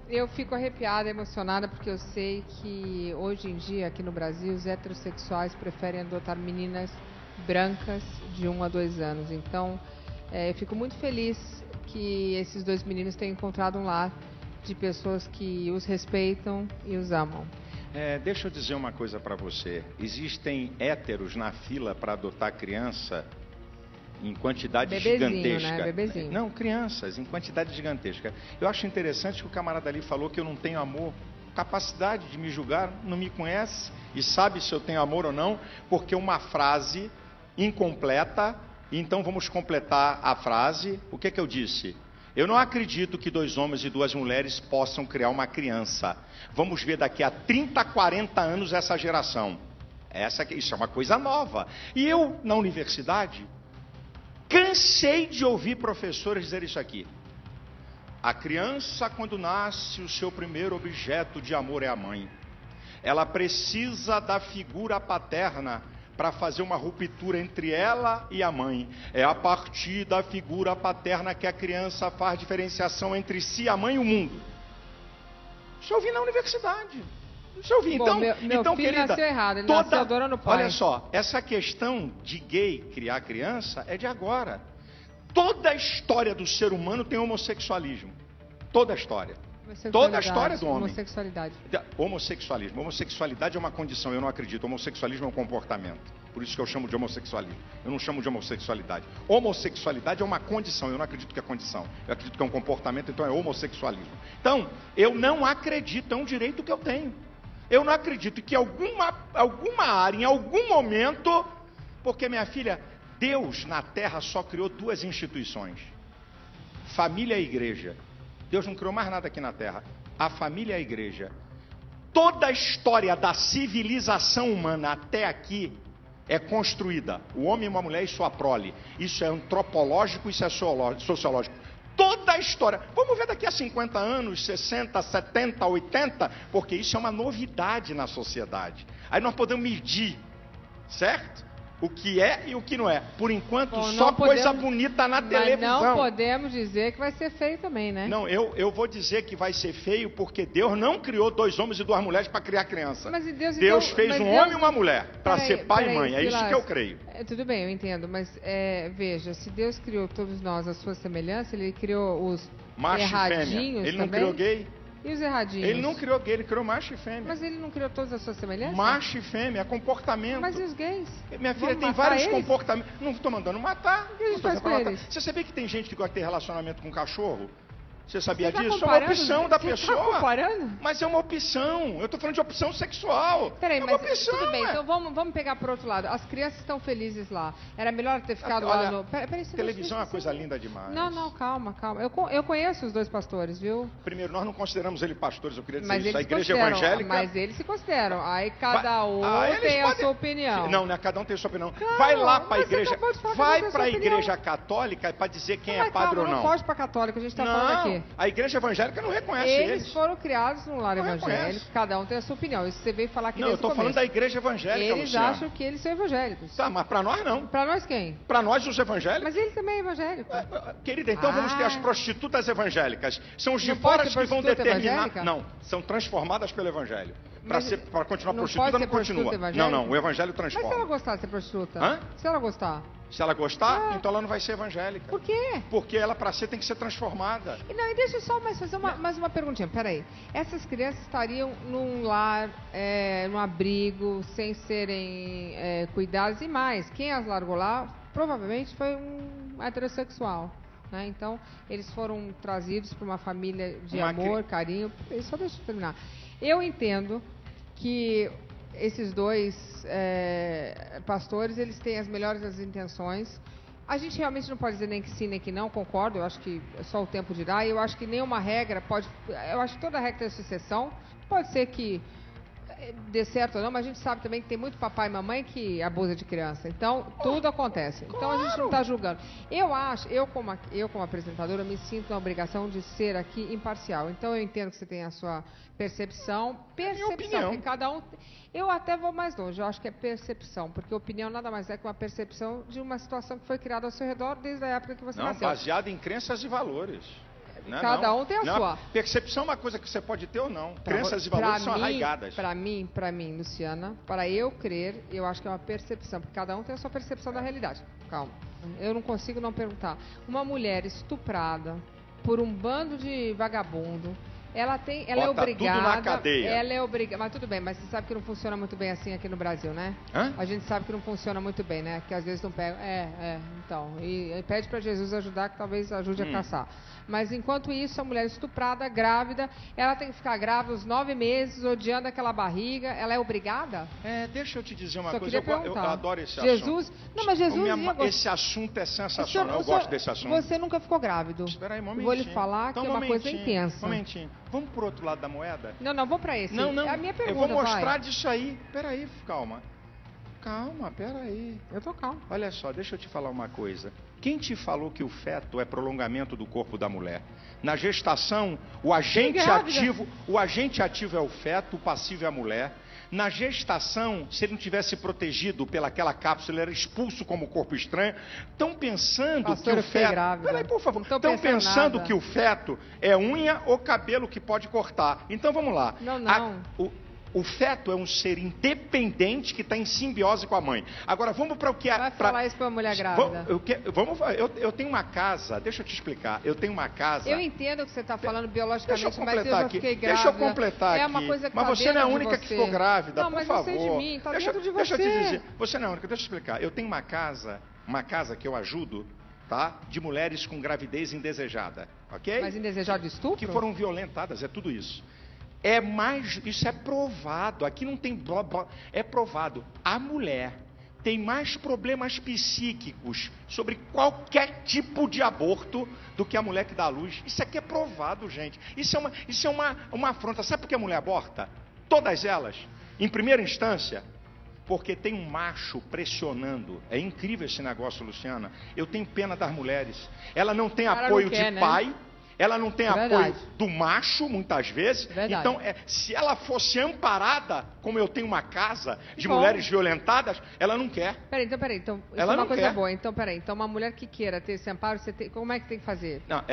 [SPEAKER 1] Eu fico arrepiada, emocionada, porque eu sei que hoje em dia, aqui no Brasil, os heterossexuais preferem adotar meninas brancas de 1 a 2 anos. Então, eu fico muito feliz que esses 2 meninos tenham encontrado um lar de pessoas que os respeitam e os amam.
[SPEAKER 2] Deixa eu dizer uma coisa para você. Existem héteros na fila para adotar criança em quantidade gigantesca.
[SPEAKER 1] Né? Bebezinho.
[SPEAKER 2] Não, crianças, em quantidade gigantesca. Eu acho interessante que o camarada ali falou que eu não tenho amor. Capacidade de me julgar, não me conhece e sabe se eu tenho amor ou não, porque uma frase incompleta, então vamos completar a frase. O que é que eu disse? Eu não acredito que 2 homens e 2 mulheres possam criar uma criança. Vamos ver daqui a 30, 40 anos essa geração. Isso é uma coisa nova. E eu, na universidade, cansei de ouvir professores dizer isso aqui. A criança, quando nasce, o seu primeiro objeto de amor é a mãe. Ela precisa da figura paterna para fazer uma ruptura entre ela e a mãe. É a partir da figura paterna que a criança faz diferenciação entre si, a mãe e o mundo. Isso eu ouvi na universidade. Isso eu ouvi.
[SPEAKER 1] Bom,
[SPEAKER 2] Então,
[SPEAKER 1] meu filho
[SPEAKER 2] querida,
[SPEAKER 1] nasceu errado, ele nasceu adorando o pai.
[SPEAKER 2] Olha só, essa questão de gay criar criança é de agora. Toda a história do ser humano tem homossexualismo. Toda a história. Toda a história do homem.
[SPEAKER 1] Homossexualidade.
[SPEAKER 2] Homossexualismo. Homossexualidade é uma condição, eu não acredito. Homossexualismo é um comportamento. Por isso que eu chamo de homossexualismo. Eu não chamo de homossexualidade. Homossexualidade é uma condição, eu não acredito que é condição. Eu acredito que é um comportamento, então é homossexualismo. Então, eu não acredito, é um direito que eu tenho. Eu não acredito que alguma área, em algum momento, porque minha filha, Deus na Terra só criou 2 instituições. Família e igreja. Deus não criou mais nada aqui na Terra. A família e a igreja. Toda a história da civilização humana até aqui é construída. O homem e uma mulher e sua prole. Isso é antropológico, isso é sociológico. Toda a história. Vamos ver daqui a 50 anos, 60, 70, 80, porque isso é uma novidade na sociedade. Aí nós podemos medir, certo? O que é e o que não é. Por enquanto, só coisa bonita na televisão.
[SPEAKER 1] Mas não podemos dizer que vai ser feio também, né?
[SPEAKER 2] Não, eu vou dizer que vai ser feio porque Deus não criou 2 homens e 2 mulheres para criar criança.
[SPEAKER 1] Mas
[SPEAKER 2] Deus fez um homem e uma mulher para ser pai e mãe. É isso que eu creio.
[SPEAKER 1] Tudo bem, eu entendo. Mas veja, se Deus criou todos nós à sua semelhança, Ele criou os
[SPEAKER 2] macho
[SPEAKER 1] erradinhos
[SPEAKER 2] e fêmea. Ele
[SPEAKER 1] também?
[SPEAKER 2] não criou gay?
[SPEAKER 1] E os erradinhos?
[SPEAKER 2] Ele não criou gay, ele criou macho e fêmea.
[SPEAKER 1] Mas ele não criou todas as suas semelhanças?
[SPEAKER 2] Macho e fêmea, é comportamento.
[SPEAKER 1] Mas e os gays?
[SPEAKER 2] Minha filha, tem vários comportamentos. Não estou mandando matar. O que a gente faz com eles? Você sabia que tem gente que gosta de ter relacionamento com cachorro? Você sabia disso? É uma opção da pessoa.
[SPEAKER 1] Tá comparando?
[SPEAKER 2] Mas é uma opção. Eu estou falando de opção sexual.
[SPEAKER 1] Peraí,
[SPEAKER 2] mas opção,
[SPEAKER 1] tudo bem. Então vamos pegar por outro lado. As crianças estão felizes lá. Era melhor ter ficado lá no... Peraí,
[SPEAKER 2] televisão é uma coisa linda demais.
[SPEAKER 1] Não, calma. Eu conheço os 2 pastores, viu?
[SPEAKER 2] Primeiro, nós não consideramos eles pastores, eu queria dizer
[SPEAKER 1] mas
[SPEAKER 2] isso. A igreja evangélica...
[SPEAKER 1] Mas eles se consideram. Aí cada um tem a sua opinião.
[SPEAKER 2] Não, né? Cada um tem a sua opinião.
[SPEAKER 1] Calma,
[SPEAKER 2] vai lá para a igreja...
[SPEAKER 1] Vai
[SPEAKER 2] para a igreja católica para dizer quem é padre ou não.
[SPEAKER 1] Não pode para católica, a gente está falando aqui.
[SPEAKER 2] A igreja evangélica não reconhece eles.
[SPEAKER 1] Eles foram criados num lar evangélico, cada um tem a sua opinião. Isso você veio falar aqui
[SPEAKER 2] não, eu estou falando da igreja evangélica,
[SPEAKER 1] Eles acham que eles são evangélicos.
[SPEAKER 2] Tá, mas para nós não.
[SPEAKER 1] Para nós quem?
[SPEAKER 2] Para nós os evangélicos.
[SPEAKER 1] Mas ele também é evangélico.
[SPEAKER 2] Querida, então vamos ter as prostitutas evangélicas. São os de fora que vão determinar...
[SPEAKER 1] Evangélica?
[SPEAKER 2] Não, são transformadas pelo evangelho. Para continuar
[SPEAKER 1] não
[SPEAKER 2] prostituta,
[SPEAKER 1] pode
[SPEAKER 2] não
[SPEAKER 1] ser
[SPEAKER 2] continua.
[SPEAKER 1] prostituta
[SPEAKER 2] Não, o evangelho transforma.
[SPEAKER 1] Mas se ela gostar de ser prostituta?
[SPEAKER 2] Hã?
[SPEAKER 1] Se ela gostar?
[SPEAKER 2] Se ela gostar, então ela não vai ser evangélica.
[SPEAKER 1] Por quê?
[SPEAKER 2] Porque ela, para ser, tem que ser transformada.
[SPEAKER 1] Não, e deixa eu só fazer mais uma perguntinha. Peraí. Essas crianças estariam num lar, num abrigo, sem serem cuidadas e mais. Quem as largou lá, provavelmente foi um heterossexual. Né? Então, eles foram trazidos para uma família de amor, carinho. Só deixa eu terminar. Eu entendo que esses dois pastores, eles têm as melhores das intenções. A gente realmente não pode dizer nem que sim, nem que não, concordo. Eu acho que só o tempo dirá. E eu acho que nenhuma regra pode... Eu acho que toda regra tem sua exceção. Pode ser que dê certo ou não, mas a gente sabe também que tem muito papai e mamãe que abusa de criança. Então, tudo acontece. Então, a gente não está julgando. Eu como apresentadora, me sinto na obrigação de ser aqui imparcial. Então, eu entendo que você tem a sua percepção, porque cada um... Eu até vou mais longe, eu acho que é percepção, porque opinião nada mais é que uma percepção de uma situação que foi criada ao seu redor desde a época que você nasceu.
[SPEAKER 2] Não, baseada em crenças e valores.
[SPEAKER 1] Cada um tem a sua.
[SPEAKER 2] Percepção é uma coisa que você pode ter ou não. Crenças e valores são arraigadas.
[SPEAKER 1] Para mim, Luciana, para eu crer, eu acho que é uma percepção, porque cada um tem a sua percepção da realidade. Calma, eu não consigo não perguntar. Uma mulher estuprada por um bando de vagabundo, ela é obrigada.
[SPEAKER 2] Tudo na cadeia.
[SPEAKER 1] Ela é obrigada. Mas tudo bem, mas você sabe que não funciona muito bem assim aqui no Brasil, né?
[SPEAKER 2] Hã?
[SPEAKER 1] A gente sabe que não funciona muito bem, né? Que às vezes não pega. Então. E pede para Jesus ajudar, que talvez ajude a caçar. Mas enquanto isso, a mulher estuprada, grávida, ela tem que ficar grávida os 9 meses, odiando aquela barriga. Ela é obrigada?
[SPEAKER 2] Deixa eu te dizer uma
[SPEAKER 1] Só
[SPEAKER 2] coisa. Eu adoro esse assunto.
[SPEAKER 1] Não, mas Jesus
[SPEAKER 2] esse assunto é sensacional. Eu gosto desse assunto.
[SPEAKER 1] Você nunca ficou grávido.
[SPEAKER 2] Espera aí, um momentinho.
[SPEAKER 1] Vou lhe falar que é uma coisa intensa.
[SPEAKER 2] Um momentinho. Vamos pro outro lado da moeda?
[SPEAKER 1] Não, vamos para esse.
[SPEAKER 2] Não.
[SPEAKER 1] É a minha pergunta,
[SPEAKER 2] eu vou mostrar disso aí. Espera aí, calma. Calma, peraí.
[SPEAKER 1] Eu tô calmo.
[SPEAKER 2] Olha só, deixa eu te falar uma coisa. Quem te falou que o feto é prolongamento do corpo da mulher? Na gestação, o agente ativo é o feto, o passivo é a mulher. Na gestação, se ele não tivesse protegido pelaquela cápsula, ele era expulso como corpo estranho. Estão pensando que o feto... Peraí, por favor. Estão pensando que o feto é unha ou cabelo que pode cortar. Então, vamos lá.
[SPEAKER 1] Não.
[SPEAKER 2] O feto é um ser independente que está em simbiose com a mãe. Agora, vamos para o que é...
[SPEAKER 1] Vai falar isso para uma mulher grávida.
[SPEAKER 2] Eu tenho uma casa, deixa eu te explicar. Eu tenho uma casa...
[SPEAKER 1] Eu entendo que você está falando biologicamente, mas eu já fiquei grávida.
[SPEAKER 2] Deixa eu completar aqui.
[SPEAKER 1] É uma coisa que
[SPEAKER 2] mas você não é a única que ficou grávida,
[SPEAKER 1] não,
[SPEAKER 2] por favor.
[SPEAKER 1] Não, mas você de mim, está dentro de você.
[SPEAKER 2] Deixa eu te dizer. Você não é a única, deixa eu explicar. Eu tenho uma casa que eu ajudo, tá? De mulheres com gravidez indesejada, ok?
[SPEAKER 1] Mas indesejado de estupro?
[SPEAKER 2] Que foram violentadas, é tudo isso. Isso é provado, aqui não tem blá blá, é provado. A mulher tem mais problemas psíquicos sobre qualquer tipo de aborto do que a mulher que dá à luz. Isso aqui é provado, gente. Isso é uma afronta. Sabe por que a mulher aborta? Todas elas, em primeira instância, porque tem um macho pressionando. É incrível esse negócio, Luciana. Eu tenho pena das mulheres. Ela não tem apoio de pai. Ela não tem apoio do macho, muitas vezes. Então, se ela fosse amparada, como eu tenho uma casa de mulheres violentadas, ela não quer.
[SPEAKER 1] Peraí, então isso é uma coisa boa. Então, então uma mulher que queira ter esse amparo, como é que tem que fazer?
[SPEAKER 2] Não,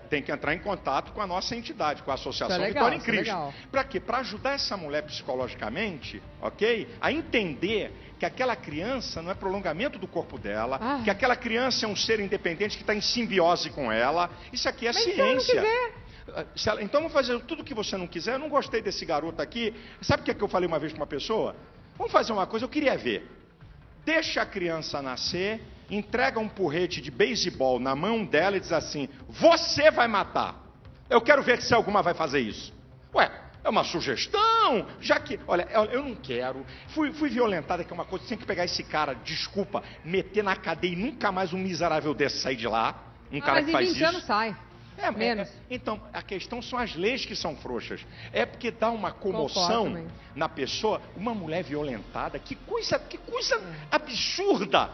[SPEAKER 2] tem que entrar em contato com a nossa entidade, com a Associação Vitória em Cristo. Para quê? Para ajudar essa mulher psicologicamente, ok? A entender que aquela criança não é prolongamento do corpo dela, que aquela criança é um ser independente que está em simbiose com ela. Isso aqui é ciência. Então vamos fazer tudo que você não quiser. Eu não gostei desse garoto aqui. Sabe o que eu falei uma vez para uma pessoa? Vamos fazer uma coisa, eu queria ver. Deixa a criança nascer, entrega um porrete de beisebol na mão dela e diz assim: você vai matar. Eu quero ver se alguma vai fazer isso. Ué, é uma sugestão, já que... Olha, eu não quero. Fui violentada, que é uma coisa... Tem que pegar esse cara, desculpa, meter na cadeia e nunca mais um miserável desse sair de lá. Um cara que faz isso.
[SPEAKER 1] Mas em 20 anos sai. Menos.
[SPEAKER 2] Então, a questão são as leis que são frouxas. É porque dá uma comoção na pessoa. Uma mulher violentada, que coisa absurda.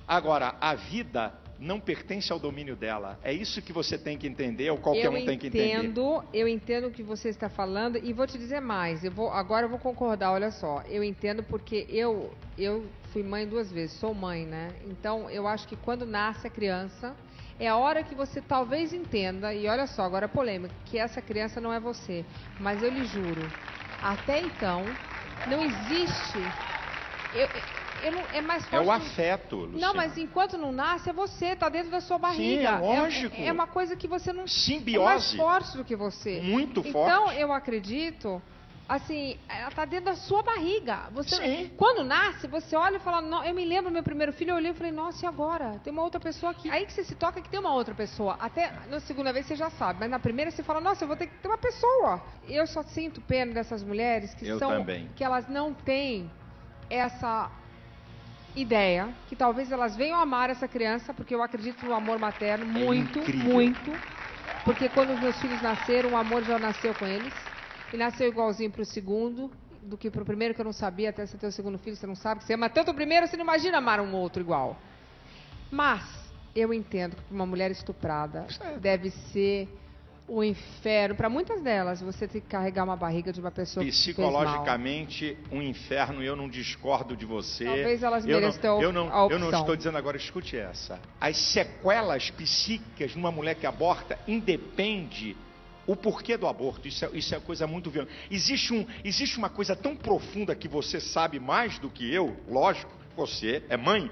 [SPEAKER 2] Agora, a vida não pertence ao domínio dela. É isso que você tem que entender, ou qualquer um tem que entender.
[SPEAKER 1] Eu entendo o que você está falando e vou te dizer mais. Agora eu vou concordar, olha só. Eu entendo porque eu fui mãe 2 vezes, sou mãe, né? Então, eu acho que quando nasce a criança, é a hora que você talvez entenda, e olha só, agora é polêmica, que essa criança não é você. Mas eu lhe juro Até então, não existe... é mais forte.
[SPEAKER 2] É o afeto, Luciana.
[SPEAKER 1] Não, mas enquanto não nasce, é você, tá dentro da sua barriga.
[SPEAKER 2] Sim, é lógico.
[SPEAKER 1] É uma coisa que você não...
[SPEAKER 2] Simbiose.
[SPEAKER 1] É mais forte do que você.
[SPEAKER 2] Muito forte.
[SPEAKER 1] Então, eu acredito, assim, ela tá dentro da sua barriga. Você,
[SPEAKER 2] Sim.
[SPEAKER 1] quando nasce, você olha e fala, não, eu me lembro do meu primeiro filho, eu olhei e falei, nossa, e agora? Tem uma outra pessoa aqui. Aí que você se toca que tem uma outra pessoa. Até na segunda vez você já sabe, mas na primeira você fala, nossa, eu vou ter que ter uma pessoa. Eu só sinto pena dessas mulheres que que elas não têm essa ideia, que talvez elas venham amar essa criança, porque eu acredito no amor materno muito, muito, porque quando os meus filhos nasceram, o amor já nasceu com eles, e nasceu igualzinho para o segundo, do que para o primeiro, que eu não sabia, até você ter o segundo filho, você não sabe, que você ama tanto o primeiro, você não imagina amar um outro igual. Mas, eu entendo que uma mulher estuprada deve ser o inferno. Para muitas delas, você tem que carregar uma barriga de uma pessoa que
[SPEAKER 2] psicologicamente, um inferno, e eu não discordo de você.
[SPEAKER 1] Talvez elas mereçam a opção.
[SPEAKER 2] Eu não estou dizendo agora, escute essa. As sequelas psíquicas numa mulher que aborta independe o porquê do aborto. Isso é coisa muito violenta. Existe uma coisa tão profunda que você sabe mais do que eu, lógico, você é mãe,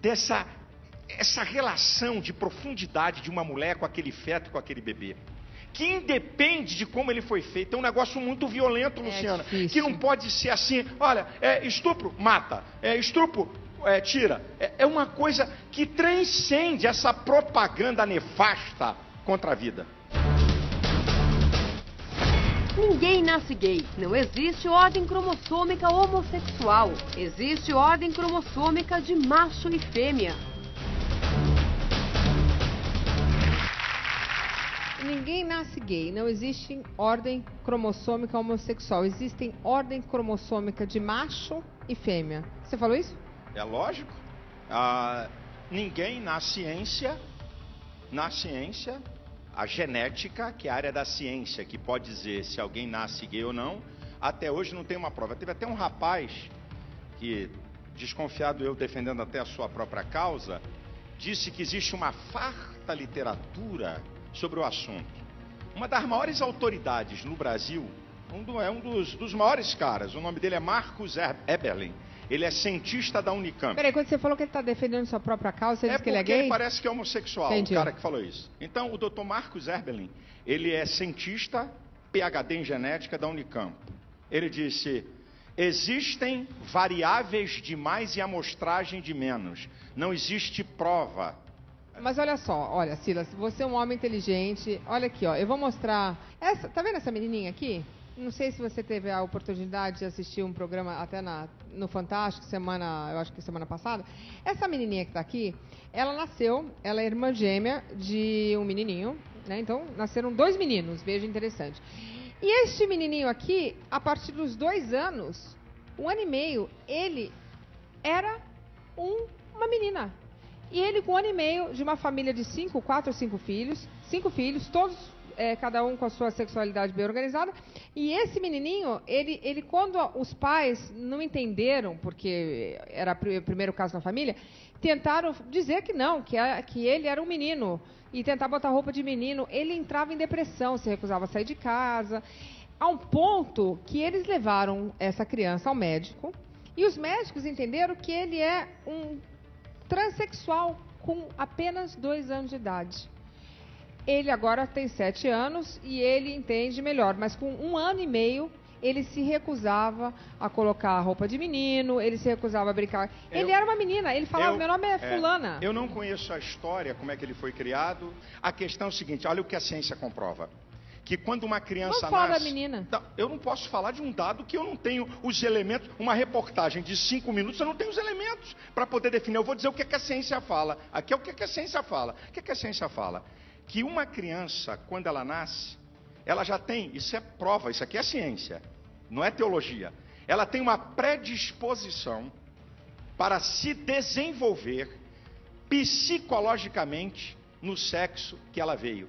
[SPEAKER 2] essa relação de profundidade de uma mulher com aquele feto, com aquele bebê, que independe de como ele foi feito. É um negócio muito violento, Luciana, que não pode ser assim, olha, estupro, mata, estupro, tira. É uma coisa que transcende essa propaganda nefasta contra a vida.
[SPEAKER 3] Ninguém nasce gay. Não existe ordem cromossômica homossexual. Existe ordem cromossômica de macho e fêmea.
[SPEAKER 1] Ninguém nasce gay, não existe ordem cromossômica homossexual, existem ordem cromossômica de macho e fêmea. Você falou isso?
[SPEAKER 2] É lógico. Ninguém na ciência, a genética, que é a área da ciência, que pode dizer se alguém nasce gay ou não, até hoje não tem uma prova. Teve até um rapaz que, desconfiado eu defendendo até a sua própria causa, disse que existe uma farta literatura sobre o assunto. Uma das maiores autoridades no Brasil, um dos maiores caras, o nome dele é Marcus Eberlin. Ele é cientista da Unicamp.
[SPEAKER 1] Peraí, quando você falou que ele está defendendo sua própria causa, você disse que ele é gay?
[SPEAKER 2] Ele parece que é homossexual,
[SPEAKER 1] Entendi.
[SPEAKER 2] O cara que falou isso. Então, o Dr. Marcus Eberlin, ele é cientista, PhD em genética da Unicamp. Ele disse, existem variáveis de mais e amostragem de menos. Não existe prova.
[SPEAKER 1] Mas olha só, olha, Silas, você é um homem inteligente. Olha aqui, ó, eu vou mostrar. Tá vendo essa menininha aqui? Não sei se você teve a oportunidade de assistir um programa até no Fantástico, eu acho que semana passada. Essa menininha que está aqui, ela nasceu, ela é irmã gêmea de um menininho, né? Então, nasceram 2 meninos, veja interessante. E este menininho aqui, a partir dos 2 anos, 1 ano e meio, ele era uma menina. E ele, com 1 ano e meio, de uma família de 4 ou 5 filhos, 5 filhos, todos, cada um com a sua sexualidade bem organizada. E esse menininho, ele quando os pais não entenderam, porque era o primeiro caso na família, tentaram dizer que não, que ele era um menino, e tentar botar roupa de menino. Ele entrava em depressão, se recusava a sair de casa, a um ponto que eles levaram essa criança ao médico, e os médicos entenderam que ele é um transexual com apenas 2 anos de idade. Ele agora tem 7 anos e ele entende melhor, mas com 1 ano e meio ele se recusava a colocar roupa de menino, ele se recusava a brincar. Ele era uma menina, ele falava, meu nome é fulana.
[SPEAKER 2] Eu não conheço a história, como é que ele foi criado. A questão é o seguinte, olha o que a ciência comprova. Que quando uma criança nasce...
[SPEAKER 1] Vamos falar da menina.
[SPEAKER 2] Não, eu não posso falar de um dado que eu não tenho os elementos. Uma reportagem de 5 minutos, eu não tenho os elementos para poder definir. Eu vou dizer o que a ciência fala. Aqui é o que a ciência fala. O que a ciência fala? Que uma criança, quando ela nasce, ela já tem, isso é prova, isso aqui é ciência, não é teologia. Ela tem uma predisposição para se desenvolver psicologicamente no sexo que ela veio.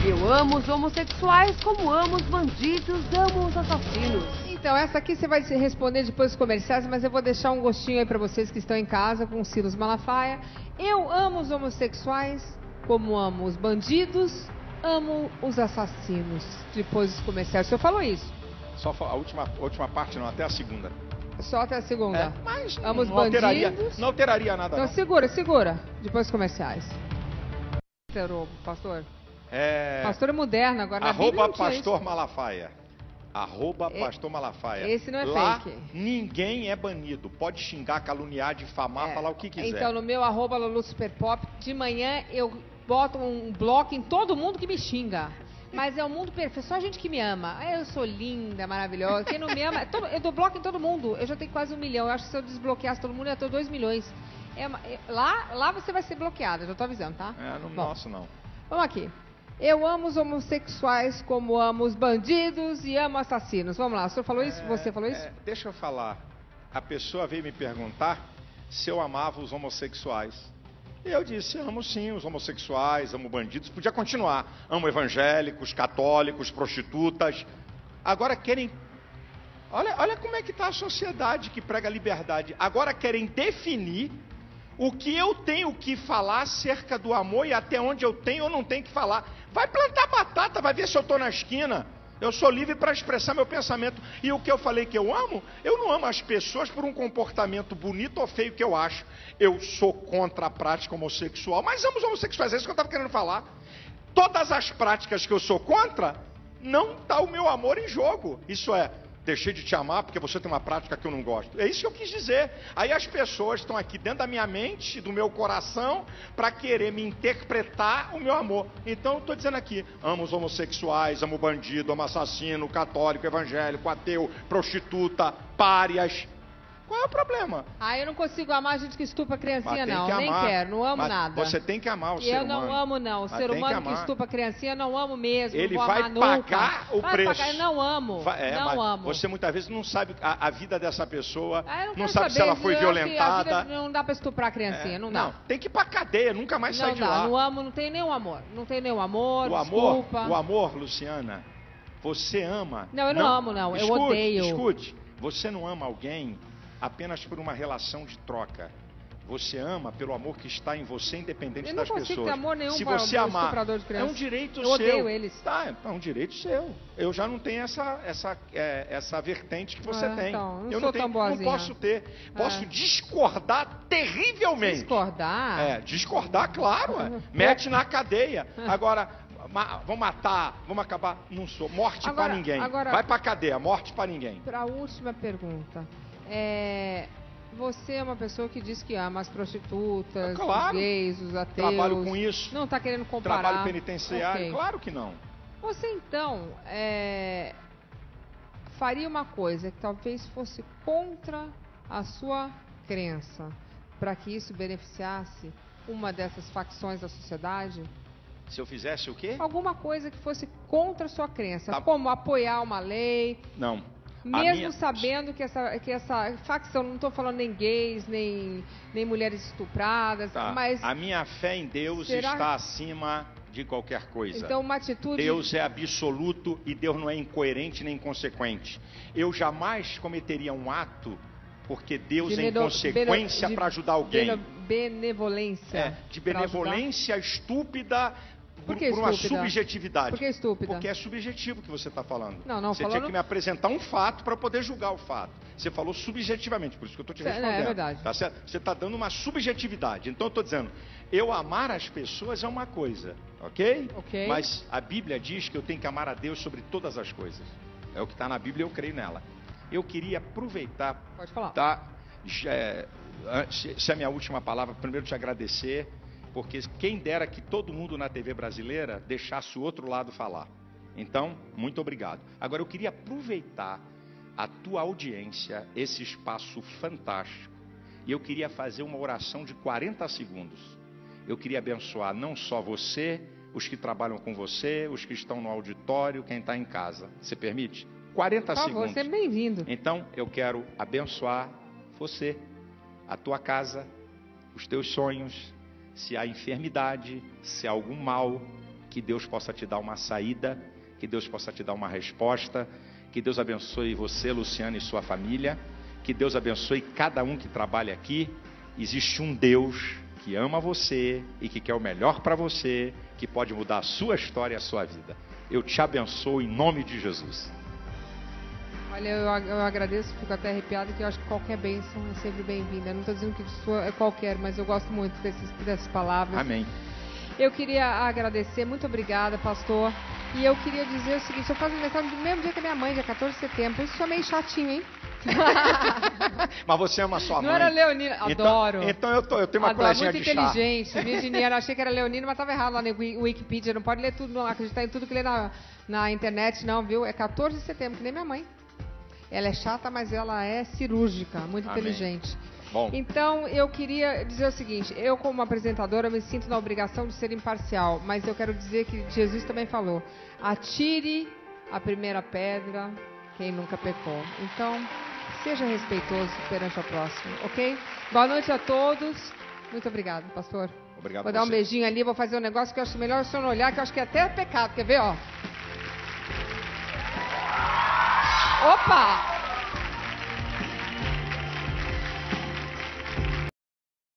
[SPEAKER 3] Eu amo os homossexuais como amo os bandidos, amo os assassinos.
[SPEAKER 1] Então, essa aqui você vai responder depois dos comerciais, mas eu vou deixar um gostinho aí para vocês que estão em casa com o Silas Malafaia. Eu amo os homossexuais como amo os bandidos, amo os assassinos. Depois dos comerciais, o senhor falou isso?
[SPEAKER 2] Só a última parte não, até a segunda.
[SPEAKER 1] Só até a segunda.
[SPEAKER 2] Mas
[SPEAKER 1] amo os
[SPEAKER 2] não
[SPEAKER 1] bandidos.
[SPEAKER 2] não alteraria nada,
[SPEAKER 1] Então
[SPEAKER 2] não.
[SPEAKER 1] segura. Depois comerciais. Pastor? Pastor é moderno agora. Na Bíblia não tinha
[SPEAKER 2] @pastor
[SPEAKER 1] isso.
[SPEAKER 2] Malafaia. @pastor Malafaia.
[SPEAKER 1] Esse não é
[SPEAKER 2] Lá,
[SPEAKER 1] fake.
[SPEAKER 2] ninguém é banido. Pode xingar, caluniar, difamar, falar o que quiser.
[SPEAKER 1] Então, no meu @LuluSuperPop, de manhã eu boto um bloco em todo mundo que me xinga. Mas é um mundo perfeito, só gente que me ama. Eu sou linda, maravilhosa. Quem não me ama, eu dou bloco em todo mundo. Eu já tenho quase 1 milhão. Eu acho que se eu desbloqueasse todo mundo, eu tô 2 milhões. Lá você vai ser bloqueada, já tô avisando, tá?
[SPEAKER 2] No nosso não.
[SPEAKER 1] Vamos aqui. Eu amo os homossexuais como amo os bandidos e amo assassinos. Vamos lá, o senhor falou isso? Você falou isso?
[SPEAKER 2] Deixa eu falar. A pessoa veio me perguntar se eu amava os homossexuais. E eu disse, amo sim os homossexuais, amo bandidos. Podia continuar. Amo evangélicos, católicos, prostitutas. Agora querem... Olha como é que está a sociedade que prega liberdade. Agora querem definir o que eu tenho que falar acerca do amor e até onde eu tenho ou não tenho que falar. Vai plantar batata, vai ver se eu estou na esquina. Eu sou livre para expressar meu pensamento. E o que eu falei que eu não amo as pessoas por um comportamento bonito ou feio que eu acho. Eu sou contra a prática homossexual, mas amo os homossexuais, é isso que eu estava querendo falar. Todas as práticas que eu sou contra, não está o meu amor em jogo. Isso é, deixei de te amar porque você tem uma prática que eu não gosto. É isso que eu quis dizer. Aí as pessoas estão aqui dentro da minha mente, do meu coração, para querer me interpretar o meu amor. Então eu estou dizendo aqui, amo os homossexuais, amo bandido, amo assassino, católico, evangélico, ateu, prostituta, párias. Qual é o problema?
[SPEAKER 1] Eu não consigo amar gente que estupra criancinha, não. Nem
[SPEAKER 2] amar.
[SPEAKER 1] quero, não amo
[SPEAKER 2] Mas
[SPEAKER 1] nada.
[SPEAKER 2] você tem que amar o ser humano.
[SPEAKER 1] Eu não amo, não. O ser humano que estupra criancinha, não amo mesmo.
[SPEAKER 2] Ele
[SPEAKER 1] não vou
[SPEAKER 2] vai
[SPEAKER 1] amar
[SPEAKER 2] pagar
[SPEAKER 1] nunca.
[SPEAKER 2] o
[SPEAKER 1] vai
[SPEAKER 2] preço.
[SPEAKER 1] Pagar. Eu não amo. Não amo.
[SPEAKER 2] Você muitas vezes não sabe a vida dessa pessoa,
[SPEAKER 1] eu
[SPEAKER 2] não sabe se ela foi violentada.
[SPEAKER 1] A vida não dá pra estuprar criancinha, não dá.
[SPEAKER 2] Não, tem que ir pra cadeia, nunca mais sai de lá.
[SPEAKER 1] Não amo, não tenho nenhum amor. Não tenho nenhum amor,
[SPEAKER 2] o amor, Luciana, você ama.
[SPEAKER 1] Não, eu não amo, não. Eu odeio.
[SPEAKER 2] Escute, você não ama alguém apenas por uma relação de troca. Você ama pelo amor que está em você, independente das pessoas.
[SPEAKER 1] Eu não consigo ter amor nenhum
[SPEAKER 2] Se
[SPEAKER 1] para
[SPEAKER 2] você amar,
[SPEAKER 1] estuprador de criança.
[SPEAKER 2] é um direito
[SPEAKER 1] eu
[SPEAKER 2] seu.
[SPEAKER 1] Odeio eles.
[SPEAKER 2] Tá, é um direito seu. Eu já não tenho essa vertente que você tem.
[SPEAKER 1] Então, não
[SPEAKER 2] eu
[SPEAKER 1] sou
[SPEAKER 2] não tenho,
[SPEAKER 1] tão boazinha.
[SPEAKER 2] não posso ter. Posso discordar terrivelmente.
[SPEAKER 1] Discordar?
[SPEAKER 2] Discordar, claro. Mete na cadeia. Agora, vão matar, vamos acabar. Não sou. Morte para ninguém. Vai pra cadeia, morte para ninguém.
[SPEAKER 1] Para a última pergunta. Você é uma pessoa que diz que ama as prostitutas, os gays, os ateus.
[SPEAKER 2] Trabalho com isso.
[SPEAKER 1] Não está querendo comparar.
[SPEAKER 2] Trabalho penitenciário,
[SPEAKER 1] okay.
[SPEAKER 2] Claro que não.
[SPEAKER 1] Você então faria uma coisa que talvez fosse contra a sua crença, para que isso beneficiasse uma dessas facções da sociedade?
[SPEAKER 2] Se eu fizesse o quê?
[SPEAKER 1] Alguma coisa que fosse contra a sua crença, como apoiar uma lei.
[SPEAKER 2] Não.
[SPEAKER 1] Mesmo sabendo que essa facção, não estou falando nem gays, nem mulheres estupradas, mas...
[SPEAKER 2] A minha fé em Deus está acima de qualquer coisa.
[SPEAKER 1] Então, uma atitude...
[SPEAKER 2] Deus é absoluto e Deus não é incoerente nem inconsequente. Eu jamais cometeria um ato porque Deus é inconsequência para ajudar alguém.
[SPEAKER 1] Benevolência.
[SPEAKER 2] De benevolência estúpida...
[SPEAKER 1] Por que
[SPEAKER 2] por uma subjetividade.
[SPEAKER 1] Por que estúpida?
[SPEAKER 2] Porque é subjetivo que você está falando.
[SPEAKER 1] Não,
[SPEAKER 2] você tinha que me apresentar um fato para poder julgar o fato. Você falou subjetivamente, por isso que eu estou te respondendo.
[SPEAKER 1] É verdade.
[SPEAKER 2] Tá certo? Você está dando uma subjetividade. Então eu estou dizendo, eu amar as pessoas é uma coisa, ok? Mas a Bíblia diz que eu tenho que amar a Deus sobre todas as coisas. É o que está na Bíblia, eu creio nela. Eu queria aproveitar...
[SPEAKER 1] Pode falar.
[SPEAKER 2] Se é a minha última palavra, primeiro te agradecer... Porque quem dera que todo mundo na TV brasileira deixasse o outro lado falar. Então, muito obrigado. Agora, eu queria aproveitar a tua audiência, esse espaço fantástico, e eu queria fazer uma oração de 40 segundos. Eu queria abençoar não só você, os que trabalham com você, os que estão no auditório, quem está em casa. Você permite? 40 segundos.
[SPEAKER 1] Por favor, você é bem-vindo.
[SPEAKER 2] Então, eu quero abençoar você, a tua casa, os teus sonhos, se há enfermidade, se há algum mal, que Deus possa te dar uma saída, que Deus possa te dar uma resposta, que Deus abençoe você, Luciana, e sua família, que Deus abençoe cada um que trabalha aqui. Existe um Deus que ama você e que quer o melhor para você, que pode mudar a sua história e a sua vida. Eu te abençoo em nome de Jesus.
[SPEAKER 1] Olha, eu agradeço, fico até arrepiada, que eu acho que qualquer bênção é sempre bem-vinda. Não estou dizendo que sua é qualquer, mas eu gosto muito dessas palavras.
[SPEAKER 2] Amém.
[SPEAKER 1] Eu queria agradecer, muito obrigada, pastor. E eu queria dizer o seguinte, eu faço aniversário no mesmo dia que a minha mãe, dia 14 de setembro. Isso é meio chatinho, hein?
[SPEAKER 2] Mas você ama sua mãe.
[SPEAKER 1] Não era Leonina, adoro.
[SPEAKER 2] Então eu tenho uma coleginha de chá.
[SPEAKER 1] Muito inteligente, virginiana. Achei que era Leonina, mas estava errado lá no Wikipedia. Não pode ler tudo, não acreditar em tudo que lê na internet, não, viu? É 14 de setembro, que nem minha mãe. Ela é chata, mas ela é cirúrgica, muito
[SPEAKER 2] Amém.
[SPEAKER 1] inteligente.
[SPEAKER 2] Bom.
[SPEAKER 1] Então, eu queria dizer o seguinte, eu como apresentadora me sinto na obrigação de ser imparcial, mas eu quero dizer que Jesus também falou, atire a primeira pedra quem nunca pecou. Então, seja respeitoso perante a próxima, ok? Boa noite a todos. Muito obrigado, pastor.
[SPEAKER 2] Obrigado.
[SPEAKER 1] Vou dar um beijinho ali, vou fazer um negócio que eu acho melhor o senhor não olhar, que eu acho que é até pecado. Quer ver, ó? Opa!